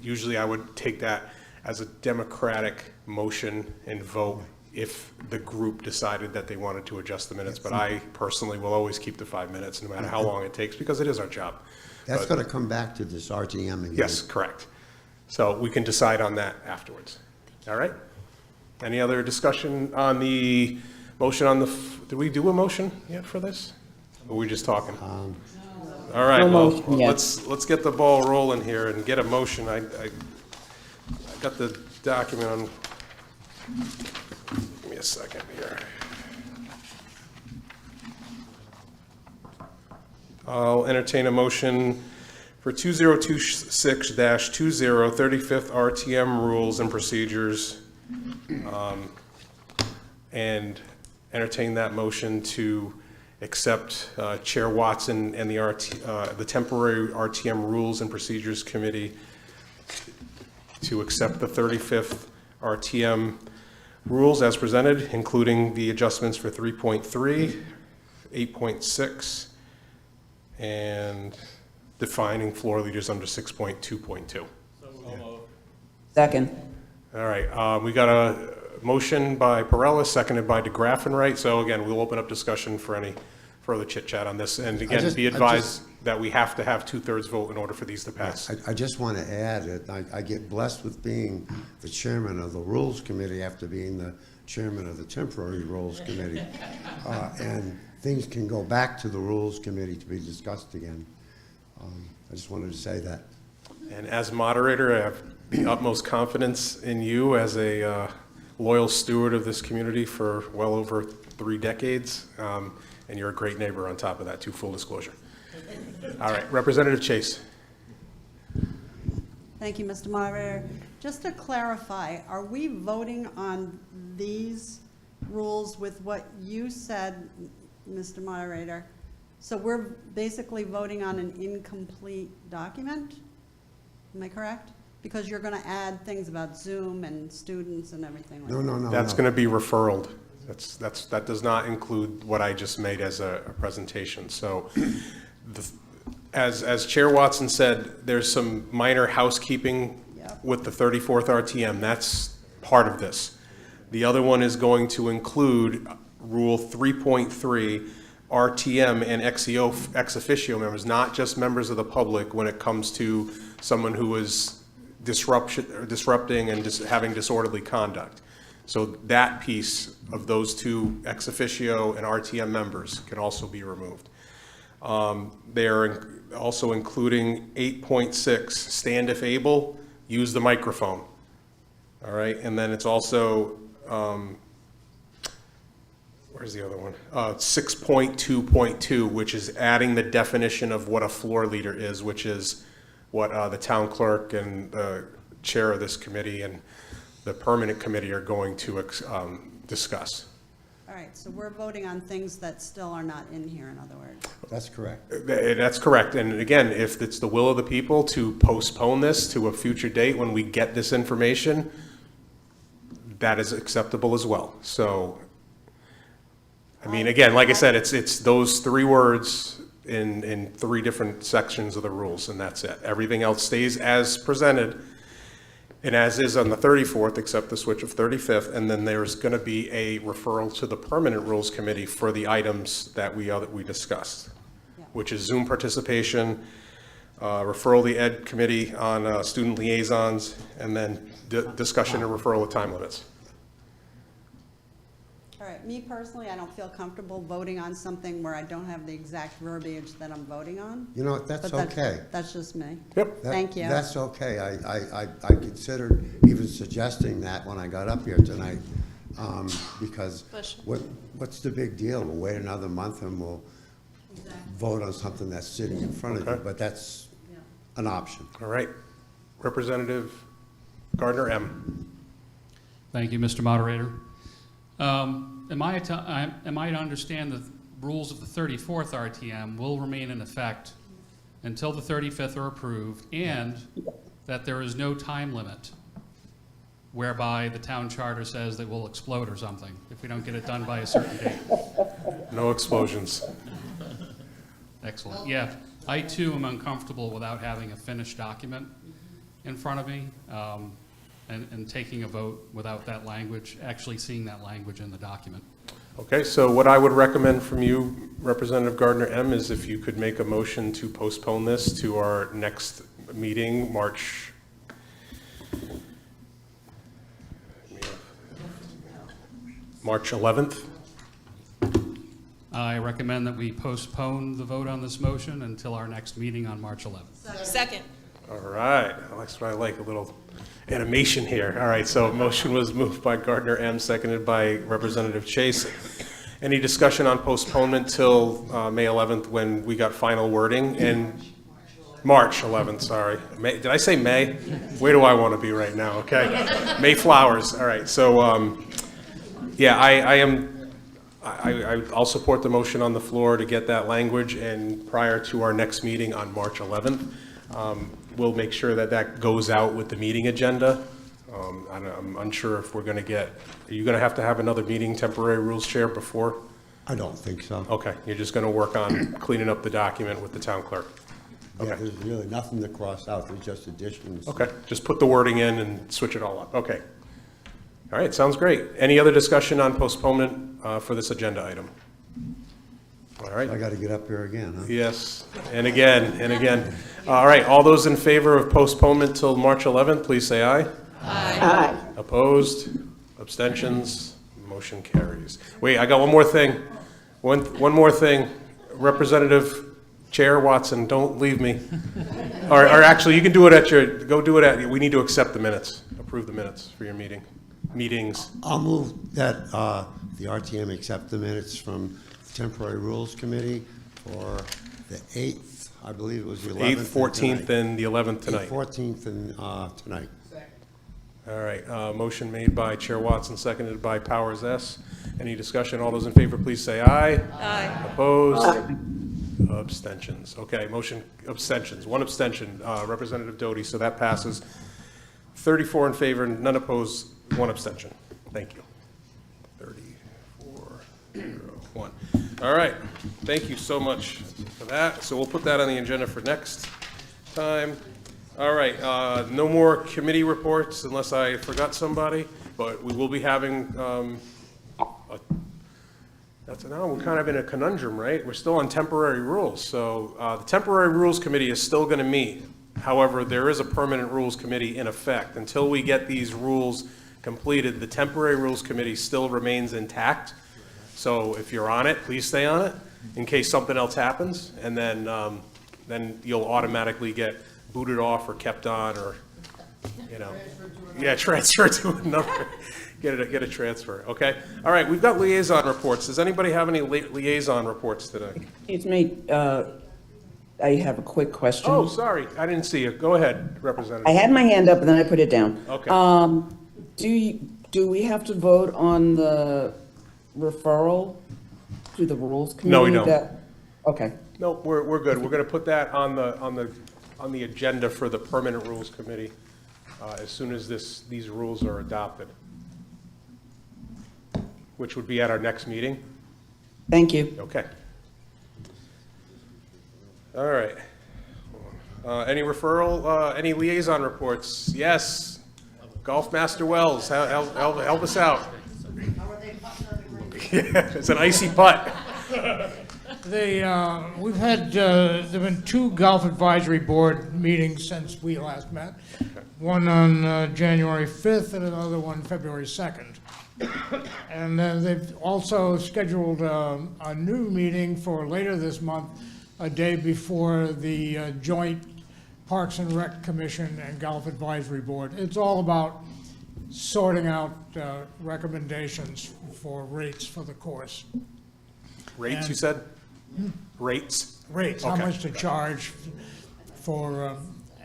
usually I would take that as a democratic motion and vote if the group decided that they wanted to adjust the minutes. But I personally will always keep the 5 minutes no matter how long it takes, because it is our job. That's going to come back to this RTM again. Yes, correct. So we can decide on that afterwards. All right? Any other discussion on the motion on the, did we do a motion yet for this? Or are we just talking? All right, No well, motion yet. let's get the ball rolling here and get a motion. I got the document on, give me a second here. I'll entertain a motion for 2026-20, 35th RTM rules and procedures, and entertain that motion to accept Chair Watson and the temporary RTM Rules and Procedures Committee to accept the 35th RTM rules as presented, including the adjustments for 3.3, 8.6, and defining floor leaders under 6.2.2. Second. All right, we got a motion by Perella, seconded by DeGraffenwright. So again, we'll open up discussion for any further chit chat on this. And again, be advised that we have to have 2/3 vote in order for these to pass. I just want to add that I get blessed with being the chairman of the Rules Committee after being the chairman of the Temporary Rules Committee. And things can go back to the Rules Committee to be discussed again. I just wanted to say that. And as moderator, I have the utmost confidence in you as a loyal steward of this community for well over 3 decades. And you're a great neighbor on top of that, too, full disclosure. All right, Representative Chase. Thank you, Mr. Moderator. Just to clarify, are we voting on these rules with what you said, Mr. Moderator? So we're basically voting on an incomplete document? Am I correct? Because you're going to add things about Zoom and students and everything like that. No. That's going to be referraled. That does not include what I just made as a presentation. So as Chair Watson said, there's some minor housekeeping with the 34th RTM. That's part of this. The other one is going to include Rule 3.3, RTM and ex officio members, not just members of the public when it comes to someone who is disrupting and having disorderly conduct. So that piece of those two ex officio and RTM members can also be removed. They are also including 8.6, stand if able, use the microphone. All right, and then it's also, where's the other one? 6.2.2, which is adding the definition of what a floor leader is, which is what the town clerk and the chair of this committee and the permanent committee are going to discuss. All right, so we're voting on things that still are not in here, in other words. That's correct. That's correct. And again, if it's the will of the people to postpone this to a future date when we get this information, that is acceptable as well. So, I mean, again, like I said, it's those 3 words in 3 different sections of the rules, and that's it. Everything else stays as presented and as is on the 34th, except the switch of 35th, and then there's going to be a referral to the Permanent Rules Committee for the items that we discussed, which is Zoom participation, referral to the Ed Committee on student liaisons, and then discussion and referral of time limits. All right, me personally, I don't feel comfortable voting on something where I don't have the exact verbiage that I'm voting on. You know what, that's But okay. That's just me. Yep. Thank you. That's okay. I considered even suggesting that when I got up here tonight, because what's the big deal? We'll wait another month and we'll vote on something that's sitting in front of you, but that's an option. All right. Representative Gardner M. Thank you, Mr. Moderator. Am I to understand the rules of the 34th RTM will remain in effect until the 35th are approved, and that there is no time limit whereby the town charter says that we'll explode or something if we don't get it done by a certain date? No explosions. Excellent. Yeah, I too am uncomfortable without having a finished document in front of me. And taking a vote without that language, actually seeing that language in the document. Okay, so what I would recommend from you, Representative Gardner M., is if you could make a motion to postpone this to our next meeting, March 11th. I recommend that we postpone the vote on this motion until our next meeting on March 11th. Second. All right, that's what I like, a little animation here. All right, so motion was moved by Gardner M., seconded by Representative Chase. Any discussion on postponement till May 11th when we got final wording? And March 11th, sorry. May, did I say May? Where do I want to be right now, okay? May flowers, all right. So, yeah, I'll support the motion on the floor to get that language, and prior to our next meeting on March 11th, we'll make sure that that goes out with the meeting agenda. I'm unsure if we're going to get, are you going to have another meeting, temporary rules chair, before? I don't think so. Okay, you're just going to work on cleaning up the document with the town clerk. Okay. Yeah, there's really nothing to cross out, there's just additions. Okay, just put the wording in and switch it all up. Okay. All right, sounds great. Any other discussion on postponement for this agenda item? All right. I got to get up here again, huh? Yes, and again, and again. All right, all those in favor of postponement till March 11th, please say aye. Aye. Opposed? Abstentions? Motion carries. Wait, I got one more thing. One more thing. Representative Chair Watson, don't leave me. Or actually, you can do it at we need to accept the minutes, approve the minutes for your meetings. I'll move that the RTM accept the minutes from the Temporary Rules Committee for the 8th, I believe it was the 11th. 8th, 14th, and the 11th tonight. 14th and tonight. All right, motion made by Chair Watson, seconded by Powers S. Any discussion? All those in favor, please say aye. Aye. Opposed? Abstentions. Okay, abstentions. One abstention, Representative Doty, so that passes. 34 in favor, none opposed, one abstention. Thank you. 34-0-1. All right, thank you so much for that. So we'll put that on the agenda for next time. All right, no more committee reports unless I forgot somebody, but we will be having, now we're kind of in a conundrum, right? We're still on temporary rules. So the Temporary Rules Committee is still going to meet. However, there is a Permanent Rules Committee in effect. Until we get these rules completed, the Temporary Rules Committee still remains intact. So if you're on it, please stay on it in case something else happens. And then you'll automatically get booted off or kept on, or, transfer to another, get a transfer, okay? All right, we've got liaison reports. Does anybody have any liaison reports today? Excuse me, I have a quick question. Oh, sorry, I didn't see you. Go ahead, Representative. I had my hand up and then I put it down. Okay. Do we have to vote on the referral to the Rules Committee? No, we don't. Okay. No, we're good. We're going to put that on the agenda for the Permanent Rules Committee as soon as these rules are adopted. which would be at our next meeting. Thank you. Okay. All right. Any referral, any liaison reports? Yes. Golf Master Wells, help us out. Yeah, it's an icy putt. We've had, there've been 2 Golf Advisory Board meetings since we last met. One on January 5th and another one February 2nd. And they've also scheduled a new meeting for later this month, a day before the joint Parks and Rec Commission and Golf Advisory Board. It's all about sorting out recommendations for rates for the course. Rates, you said? Rates? Rates, how Okay. much to charge for,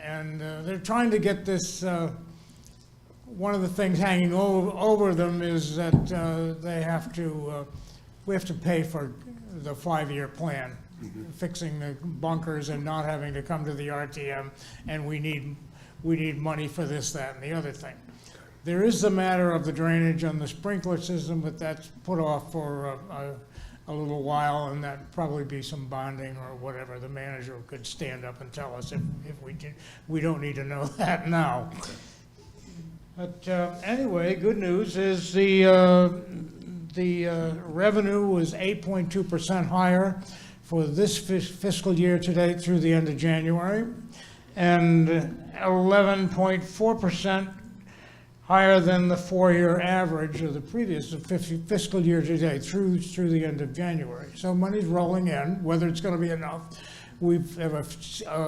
and they're trying to get this, one of the things hanging over them is that they have to, we have to pay for the 5-year plan, fixing the bunkers and not having to come to the RTM, and we need money for this, that, and the other thing. There is the matter of the drainage on the sprinkler system, but that's put off for a little while, and that'd probably be some bonding or whatever. The manager could stand up and tell us if we did. We don't need to know that now. But anyway, good news is the revenue was 8.2% higher for this fiscal year to date through the end of January, and 11.4% higher than the 4-year average of the previous fiscal year to date through the end of January. So money's rolling in, whether it's going to be enough. We have a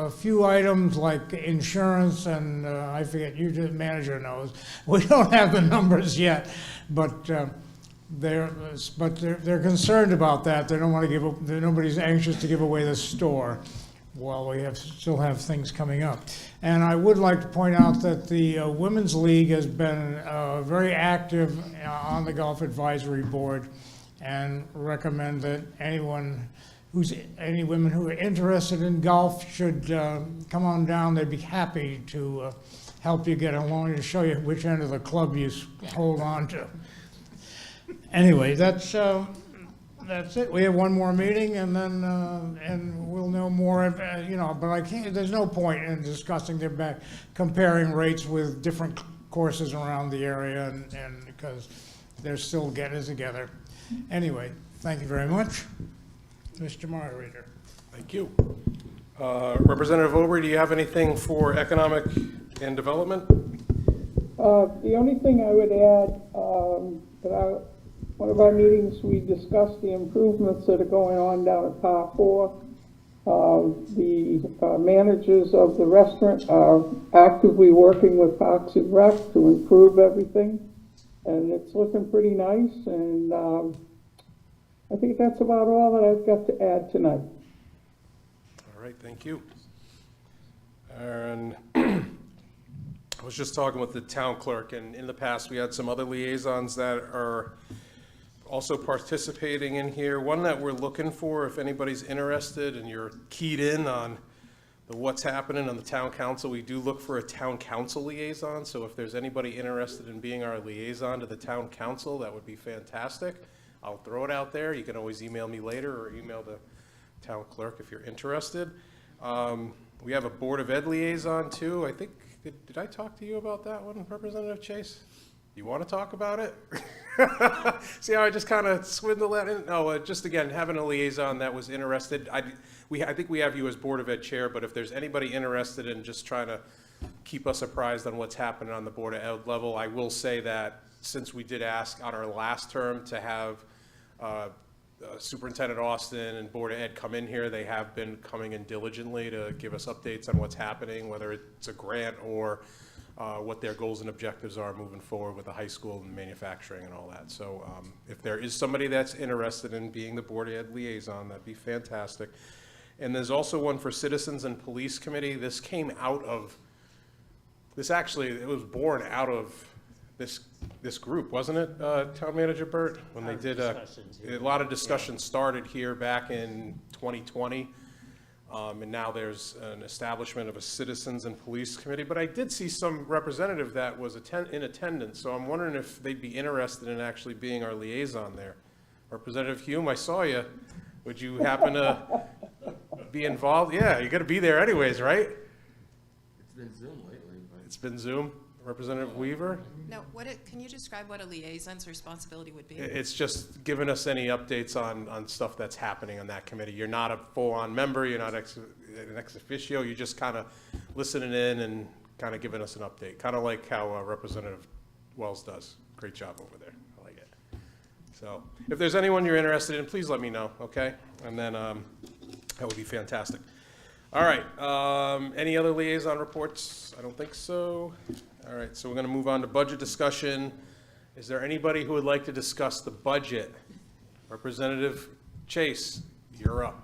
few items like insurance and I forget, the manager knows. We don't have the numbers yet, but they're concerned about that. They don't want to nobody's anxious to give away the store while we still have things coming up. And I would like to point out that the Women's League has been very active on the Golf Advisory Board, and recommend that any women who are interested in golf should come on down. They'd be happy to help you get along and show you which end of the club you hold on to. Anyway, that's it. We have one more meeting, and then and we'll know more. But I can't. There's no point in discussing comparing rates with different courses around the area, and because they're still getting together. Anyway, thank you very much, Mr. Moderator. Thank you. Representative Ober, do you have anything for economic and development? The only thing I would add, one of our meetings, we discussed the improvements that are going on down at Par 4. The managers of the restaurant are actively working with Parks and Rec to improve everything, and it's looking pretty nice, and I think that's about all that I've got to add tonight. All right, thank you. And I was just talking with the town clerk, and in the past we had some other liaisons that are also participating in here. One that we're looking for, if anybody's interested and you're keyed in on what's happening on the town council, we do look for a town council liaison. So if there's anybody interested in being our liaison to the town council, that would be fantastic. I'll throw it out there. You can always email me later or email the town clerk if you're interested. We have a Board of Ed liaison too. I think, did I talk to you about that one, Representative Chase? You want to talk about it? See how I just kind of swindle that in? No, just again, having a liaison that was interested. I think we have you as Board of Ed chair, but if there's anybody interested in just trying to keep us apprised on what's happening on the Board of Ed level, I will say that since we did ask on our last term to have Superintendent Austin and Board of Ed come in here, they have been coming in diligently to give us updates on what's happening, whether it's a grant or what their goals and objectives are moving forward with the high school and manufacturing and all that. So if there is somebody that's interested in being the Board of Ed liaison, that'd be fantastic. And there's also one for Citizens and Police Committee. This came out of, it was born out of this group, wasn't it, Town Manager Burt? When they did, a lot of discussion started here back in 2020 And now there's an establishment of a Citizens and Police Committee. But I did see some representative that was in attendance, so I'm wondering if they'd be interested in actually being our liaison there. Representative Hume, I saw you. Would you happen to be involved? Yeah, you're going to be there anyways, right? It's been Zoom lately, but. It's been Zoom. Representative Weaver? No, can you describe what a liaison's responsibility would be? It's just giving us any updates on stuff that's happening on that committee. You're not a full-on member, you're not an ex officio, you're just kind of listening in and kind of giving us an update, kind of like how Representative Wells does. Great job over there. I like it. So if there's anyone you're interested in, please let me know, okay? And then that would be fantastic. All right, any other liaison reports? I don't think so. All right, so we're going to move on to budget discussion. Is there anybody who would like to discuss the budget? Representative Chase, you're up,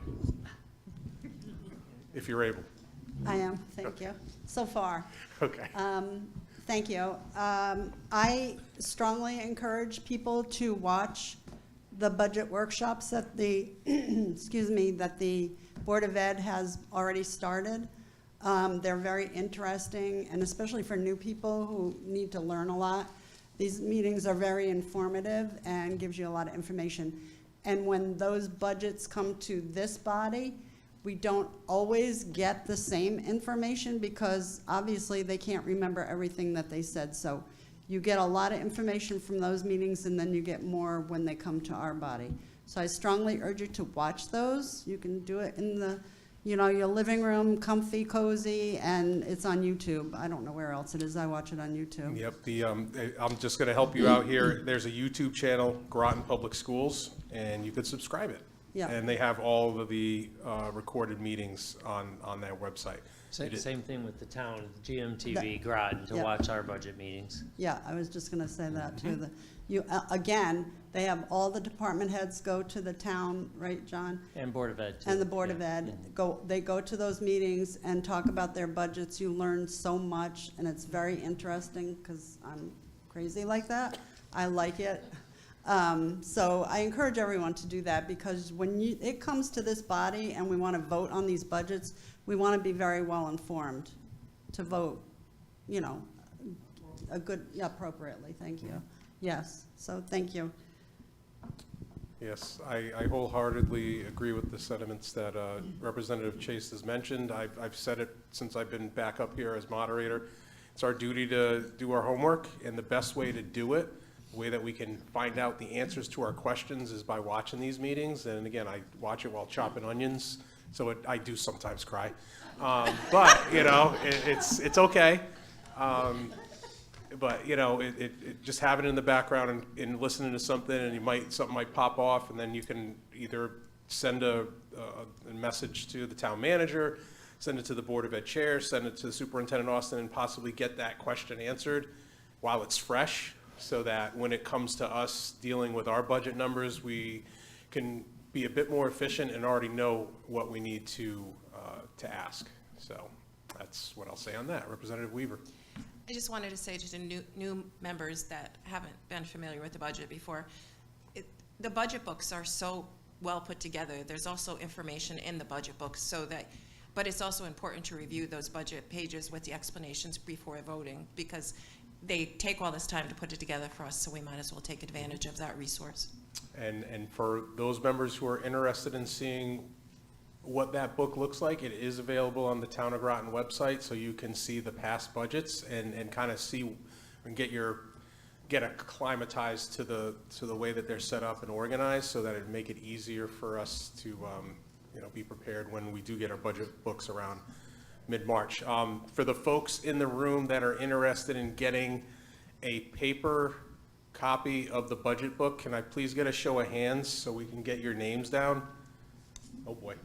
if you're able. I am, thank you. So far. Okay. Thank you. I strongly encourage people to watch the budget workshops that the, excuse me, that the Board of Ed has already started. They're very interesting, and especially for new people who need to learn a lot. These meetings are very informative and gives you a lot of information. And when those budgets come to this body, we don't always get the same information because obviously they can't remember everything that they said. So you get a lot of information from those meetings, and then you get more when they come to our body. So I strongly urge you to watch those. You can do it in the, your living room, comfy, cozy, and it's on YouTube. I don't know where else it is. I watch it on YouTube. Yep, I'm just going to help you out here. There's a YouTube channel, Groton Public Schools, and you could subscribe it. Yeah. And they have all of the recorded meetings on their website. Same thing with the town, GMTV Groton, to watch our budget meetings. Yeah, I was just going to say that too. Again, they have all the department heads go to the town, right, John? And Board of Ed, too. And the Board of Ed, they go to those meetings and talk about their budgets. You learn so much, and it's very interesting because I'm crazy like that. I like it. So I encourage everyone to do that because when it comes to this body and we want to vote on these budgets, we want to be very well informed to vote, appropriately. Thank you. Yes, so thank you. Yes, I wholeheartedly agree with the sentiments that Representative Chase has mentioned. I've said it since I've been back up here as moderator. It's our duty to do our homework, and the best way to do it, the way that we can find out the answers to our questions is by watching these meetings. And again, I watch it while chopping onions, so I do sometimes cry. But, it's okay. But, just having it in the background and listening to something, and something might pop off, and then you can either send a message to the town manager, send it to the Board of Ed chair, send it to Superintendent Austin, and possibly get that question answered while it's fresh, so that when it comes to us dealing with our budget numbers, we can be a bit more efficient and already know what we need to ask. So that's what I'll say on that. Representative Weaver. I just wanted to say to the new members that haven't been familiar with the budget before, the budget books are so well put together. There's also information in the budget books but it's also important to review those budget pages with the explanations before voting because they take all this time to put it together for us, so we might as well take advantage of that resource. And for those members who are interested in seeing what that book looks like, it is available on the Town of Groton website, so you can see the past budgets and kind of see and get acclimatized to the way that they're set up and organized, so that it'd make it easier for us to be prepared when we do get our budget books around mid-March. For the folks in the room that are interested in getting a paper copy of the budget book, can I please get a show of hands so we can get your names down? Oh boy,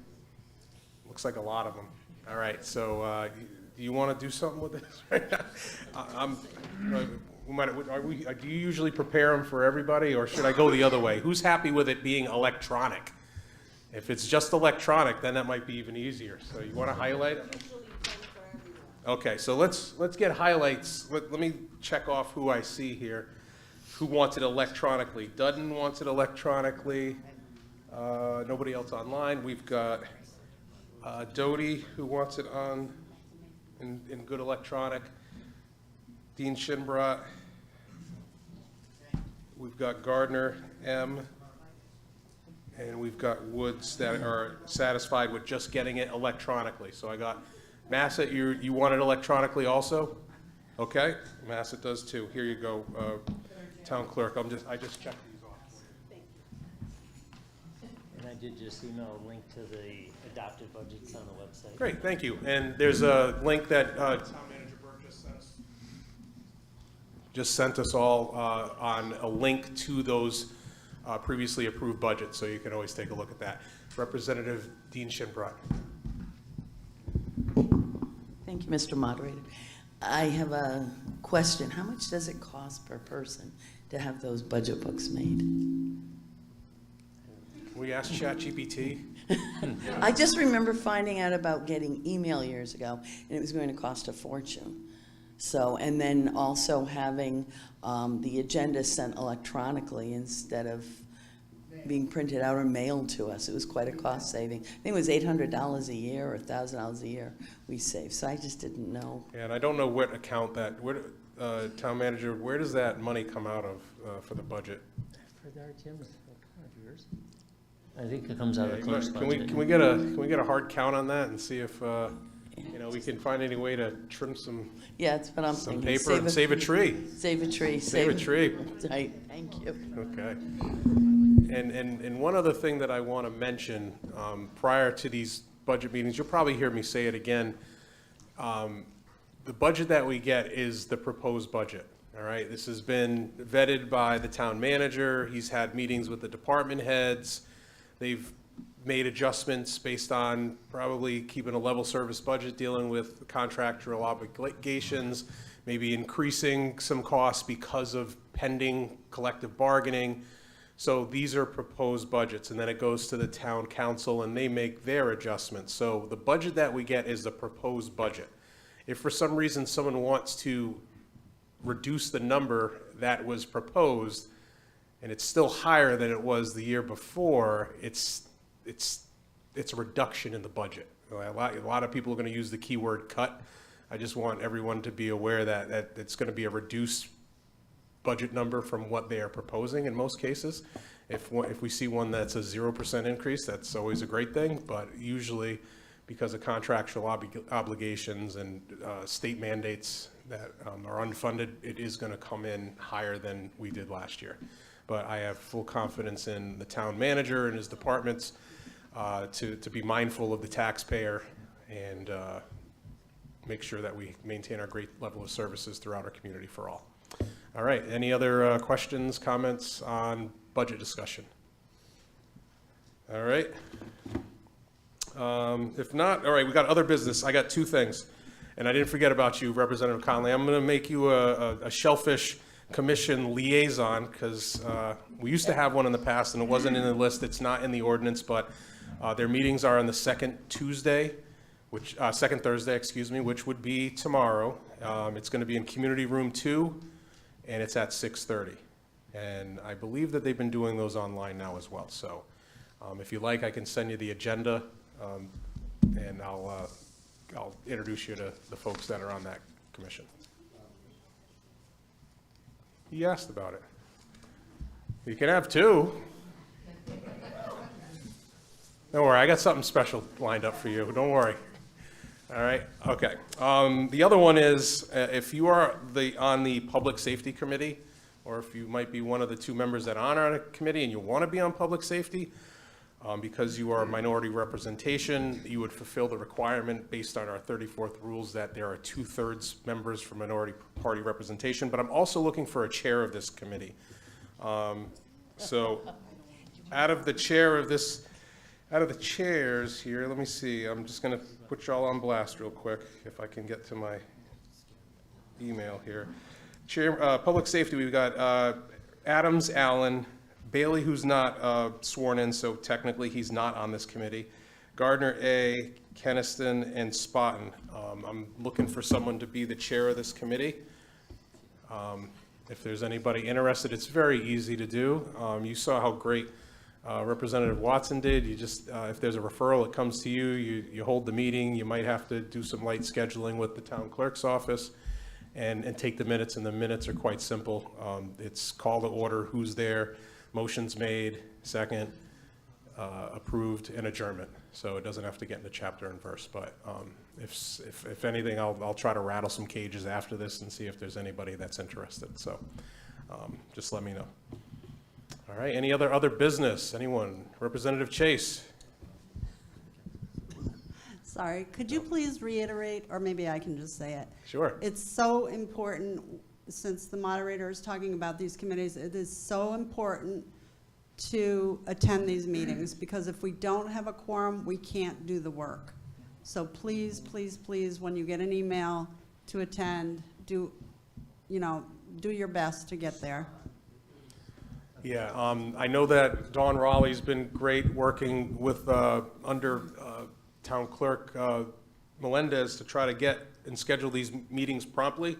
looks like a lot of them. All right, so do you want to do something with this right now? Do you usually prepare them for everybody, or should I go the other way? Who's happy with it being electronic? If it's just electronic, then that might be even easier. So you want to highlight it? Okay, so let's get highlights. Let me check off who I see here. Who wants it electronically? Dudden wants it electronically. Nobody else online. We've got Doty, who wants it on in good electronic. Dean Shinbrat. We've got Gardner, M. And we've got Woods that are satisfied with just getting it electronically. So I got Massett, you want it electronically also? Okay, Massett does too. Here you go, Town Clerk. I just checked these off. And I did just email a link to the adopted budgets on the website. Great, thank you. And there's a link that Town Manager Burke just sent us all on a link to those previously approved budgets, so you can always take a look at that. Representative Dean Shinbrat. Thank you, Mr. Moderator. I have a question. How much does it cost per person to have those budget books made? We asked ChatGPT. I just remember finding out about getting email years ago, and it was going to cost a fortune. So, and then also having the agenda sent electronically instead of being printed out or mailed to us. It was quite a cost saving. I think it was $800 a year or $1,000 a year we saved. So I just didn't know. And I don't know what account that, Town Manager, where does that money come out of for the budget? For the RTM, yours? I think it comes out of the clerk's Can budget. we get a hard count on that and see if we can find any way to trim some Yeah, that's what I'm some thinking. paper and save a tree. Save a tree. Save a tree. Right, thank you. Okay. And one other thing that I want to mention, prior to these budget meetings, you'll probably hear me say it again, the budget that we get is the proposed budget, all right? This has been vetted by the town manager. He's had meetings with the department heads. They've made adjustments based on probably keeping a level service budget, dealing with contractual obligations, maybe increasing some costs because of pending collective bargaining. So these are proposed budgets, and then it goes to the town council and they make their adjustments. So the budget that we get is the proposed budget. If for some reason someone wants to reduce the number that was proposed and it's still higher than it was the year before, it's a reduction in the budget. A lot of people are going to use the keyword cut. I just want everyone to be aware that it's going to be a reduced budget number from what they are proposing in most cases. If we see one that's a 0% increase, that's always a great thing, but usually because of contractual obligations and state mandates that are unfunded, it is going to come in higher than we did last year. But I have full confidence in the town manager and his departments to be mindful of the taxpayer and make sure that we maintain our great level of services throughout our community for all. All right, any other questions, comments on budget discussion? All right. If not, all right, we got other business. I got two things, and I didn't forget about you, Representative Conley. I'm going to make you a Shellfish Commission liaison because we used to have one in the past, and it wasn't in the list. It's not in the ordinance, but their meetings are on the second Thursday, which would be tomorrow. It's going to be in Community Room 2. And it's at 6:30. And I believe that they've been doing those online now as well. So if you like, I can send you the agenda, and I'll introduce you to the folks that are on that commission. He asked about it. You can have two. Don't worry, I got something special lined up for you. Don't worry. All right, okay. The other one is, if you are on the Public Safety Committee, or if you might be one of the two members that are on a committee and you want to be on Public Safety, because you are minority representation, you would fulfill the requirement based on our 34th rules that there are 2/3 members for minority party representation, but I'm also looking for a chair of this committee. So out of the chairs here, let me see, I'm just going to put y'all on blast real quick, if I can get to my email here. Chair, Public Safety, we've got Adams, Allen, Bailey, who's not sworn in, so technically he's not on this committee, Gardner A., Keniston, and Spotton. I'm looking for someone to be the chair of this committee. If there's anybody interested, it's very easy to do. You saw how great Representative Watson did. You just, if there's a referral, it comes to you, you hold the meeting. You might have to do some light scheduling with the town clerk's office and take the minutes, and the minutes are quite simple. It's call to order, who's there, motions made, second, approved, and adjournment. So it doesn't have to get into chapter and verse, but if anything, I'll try to rattle some cages after this and see if there's anybody that's interested. So just let me know. All right, any other business? Anyone? Representative Chase? Sorry, could you please reiterate, or maybe I can just say it? Sure. It's so important, since the moderator is talking about these committees, it is so important to attend these meetings, because if we don't have a quorum, we can't do the work. So please, please, please, when you get an email to attend, do your best to get there. Yeah, I know that Dawn Raleigh's been great working with, under Town Clerk Melendez to try to get and schedule these meetings promptly.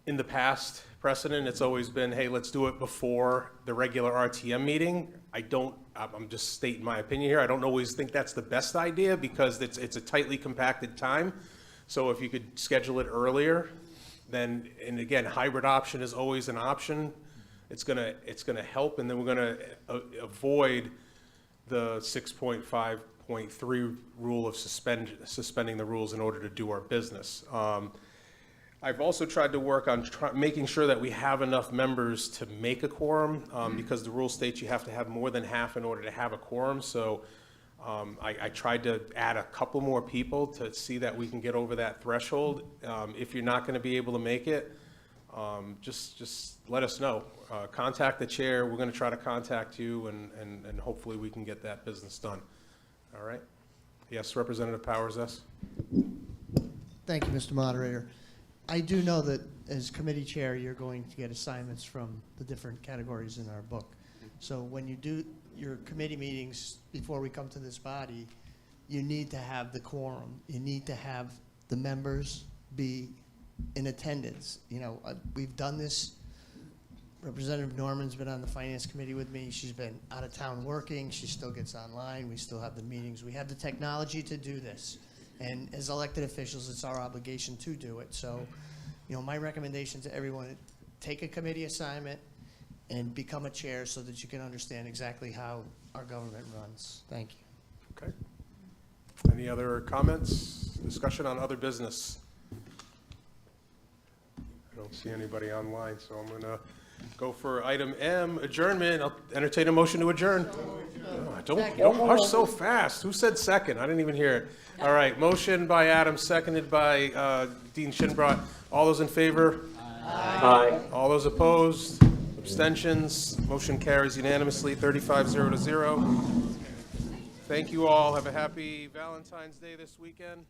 In the past precedent, it's always been, hey, let's do it before the regular RTM meeting. I'm just stating my opinion here. I don't always think that's the best idea because it's a tightly compacted time. So if you could schedule it earlier, then, and again, hybrid option is always an option. It's gonna help, and then we're gonna avoid the 6.5.3 rule of suspending the rules in order to do our business. I've also tried to work on making sure that we have enough members to make a quorum, because the rule states you have to have more than half in order to have a quorum. So I tried to add a couple more people to see that we can get over that threshold. If you're not going to be able to make it, just let us know. Contact the chair. We're going to try to contact you, and hopefully we can get that business done. All right. Yes, Representative Powers, yes. Thank you, Mr. Moderator. I do know that as committee chair, you're going to get assignments from the different categories in our book. So when you do your committee meetings before we come to this body, you need to have the quorum. You need to have the members be in attendance. We've done this. Representative Norman's been on the Finance Committee with me. She's been out of town working. She still gets online. We still have the meetings. We have the technology to do this. And as elected officials, it's our obligation to do it. So, my recommendation to everyone, take a committee assignment and become a chair so that you can understand exactly how our government runs. Thank you. Okay. Any other comments? Discussion on other business? I don't see anybody online, so I'm going to go for item M, adjournment. I'll entertain a motion to adjourn. Don't rush so fast. Who said second? I didn't even hear it. All right, motion by Adam, seconded by Dean Shinbrot. All those in favor? Aye. All those opposed? Abstentions? Motion carries unanimously, 35-0. Thank you all. Have a happy Valentine's Day this weekend.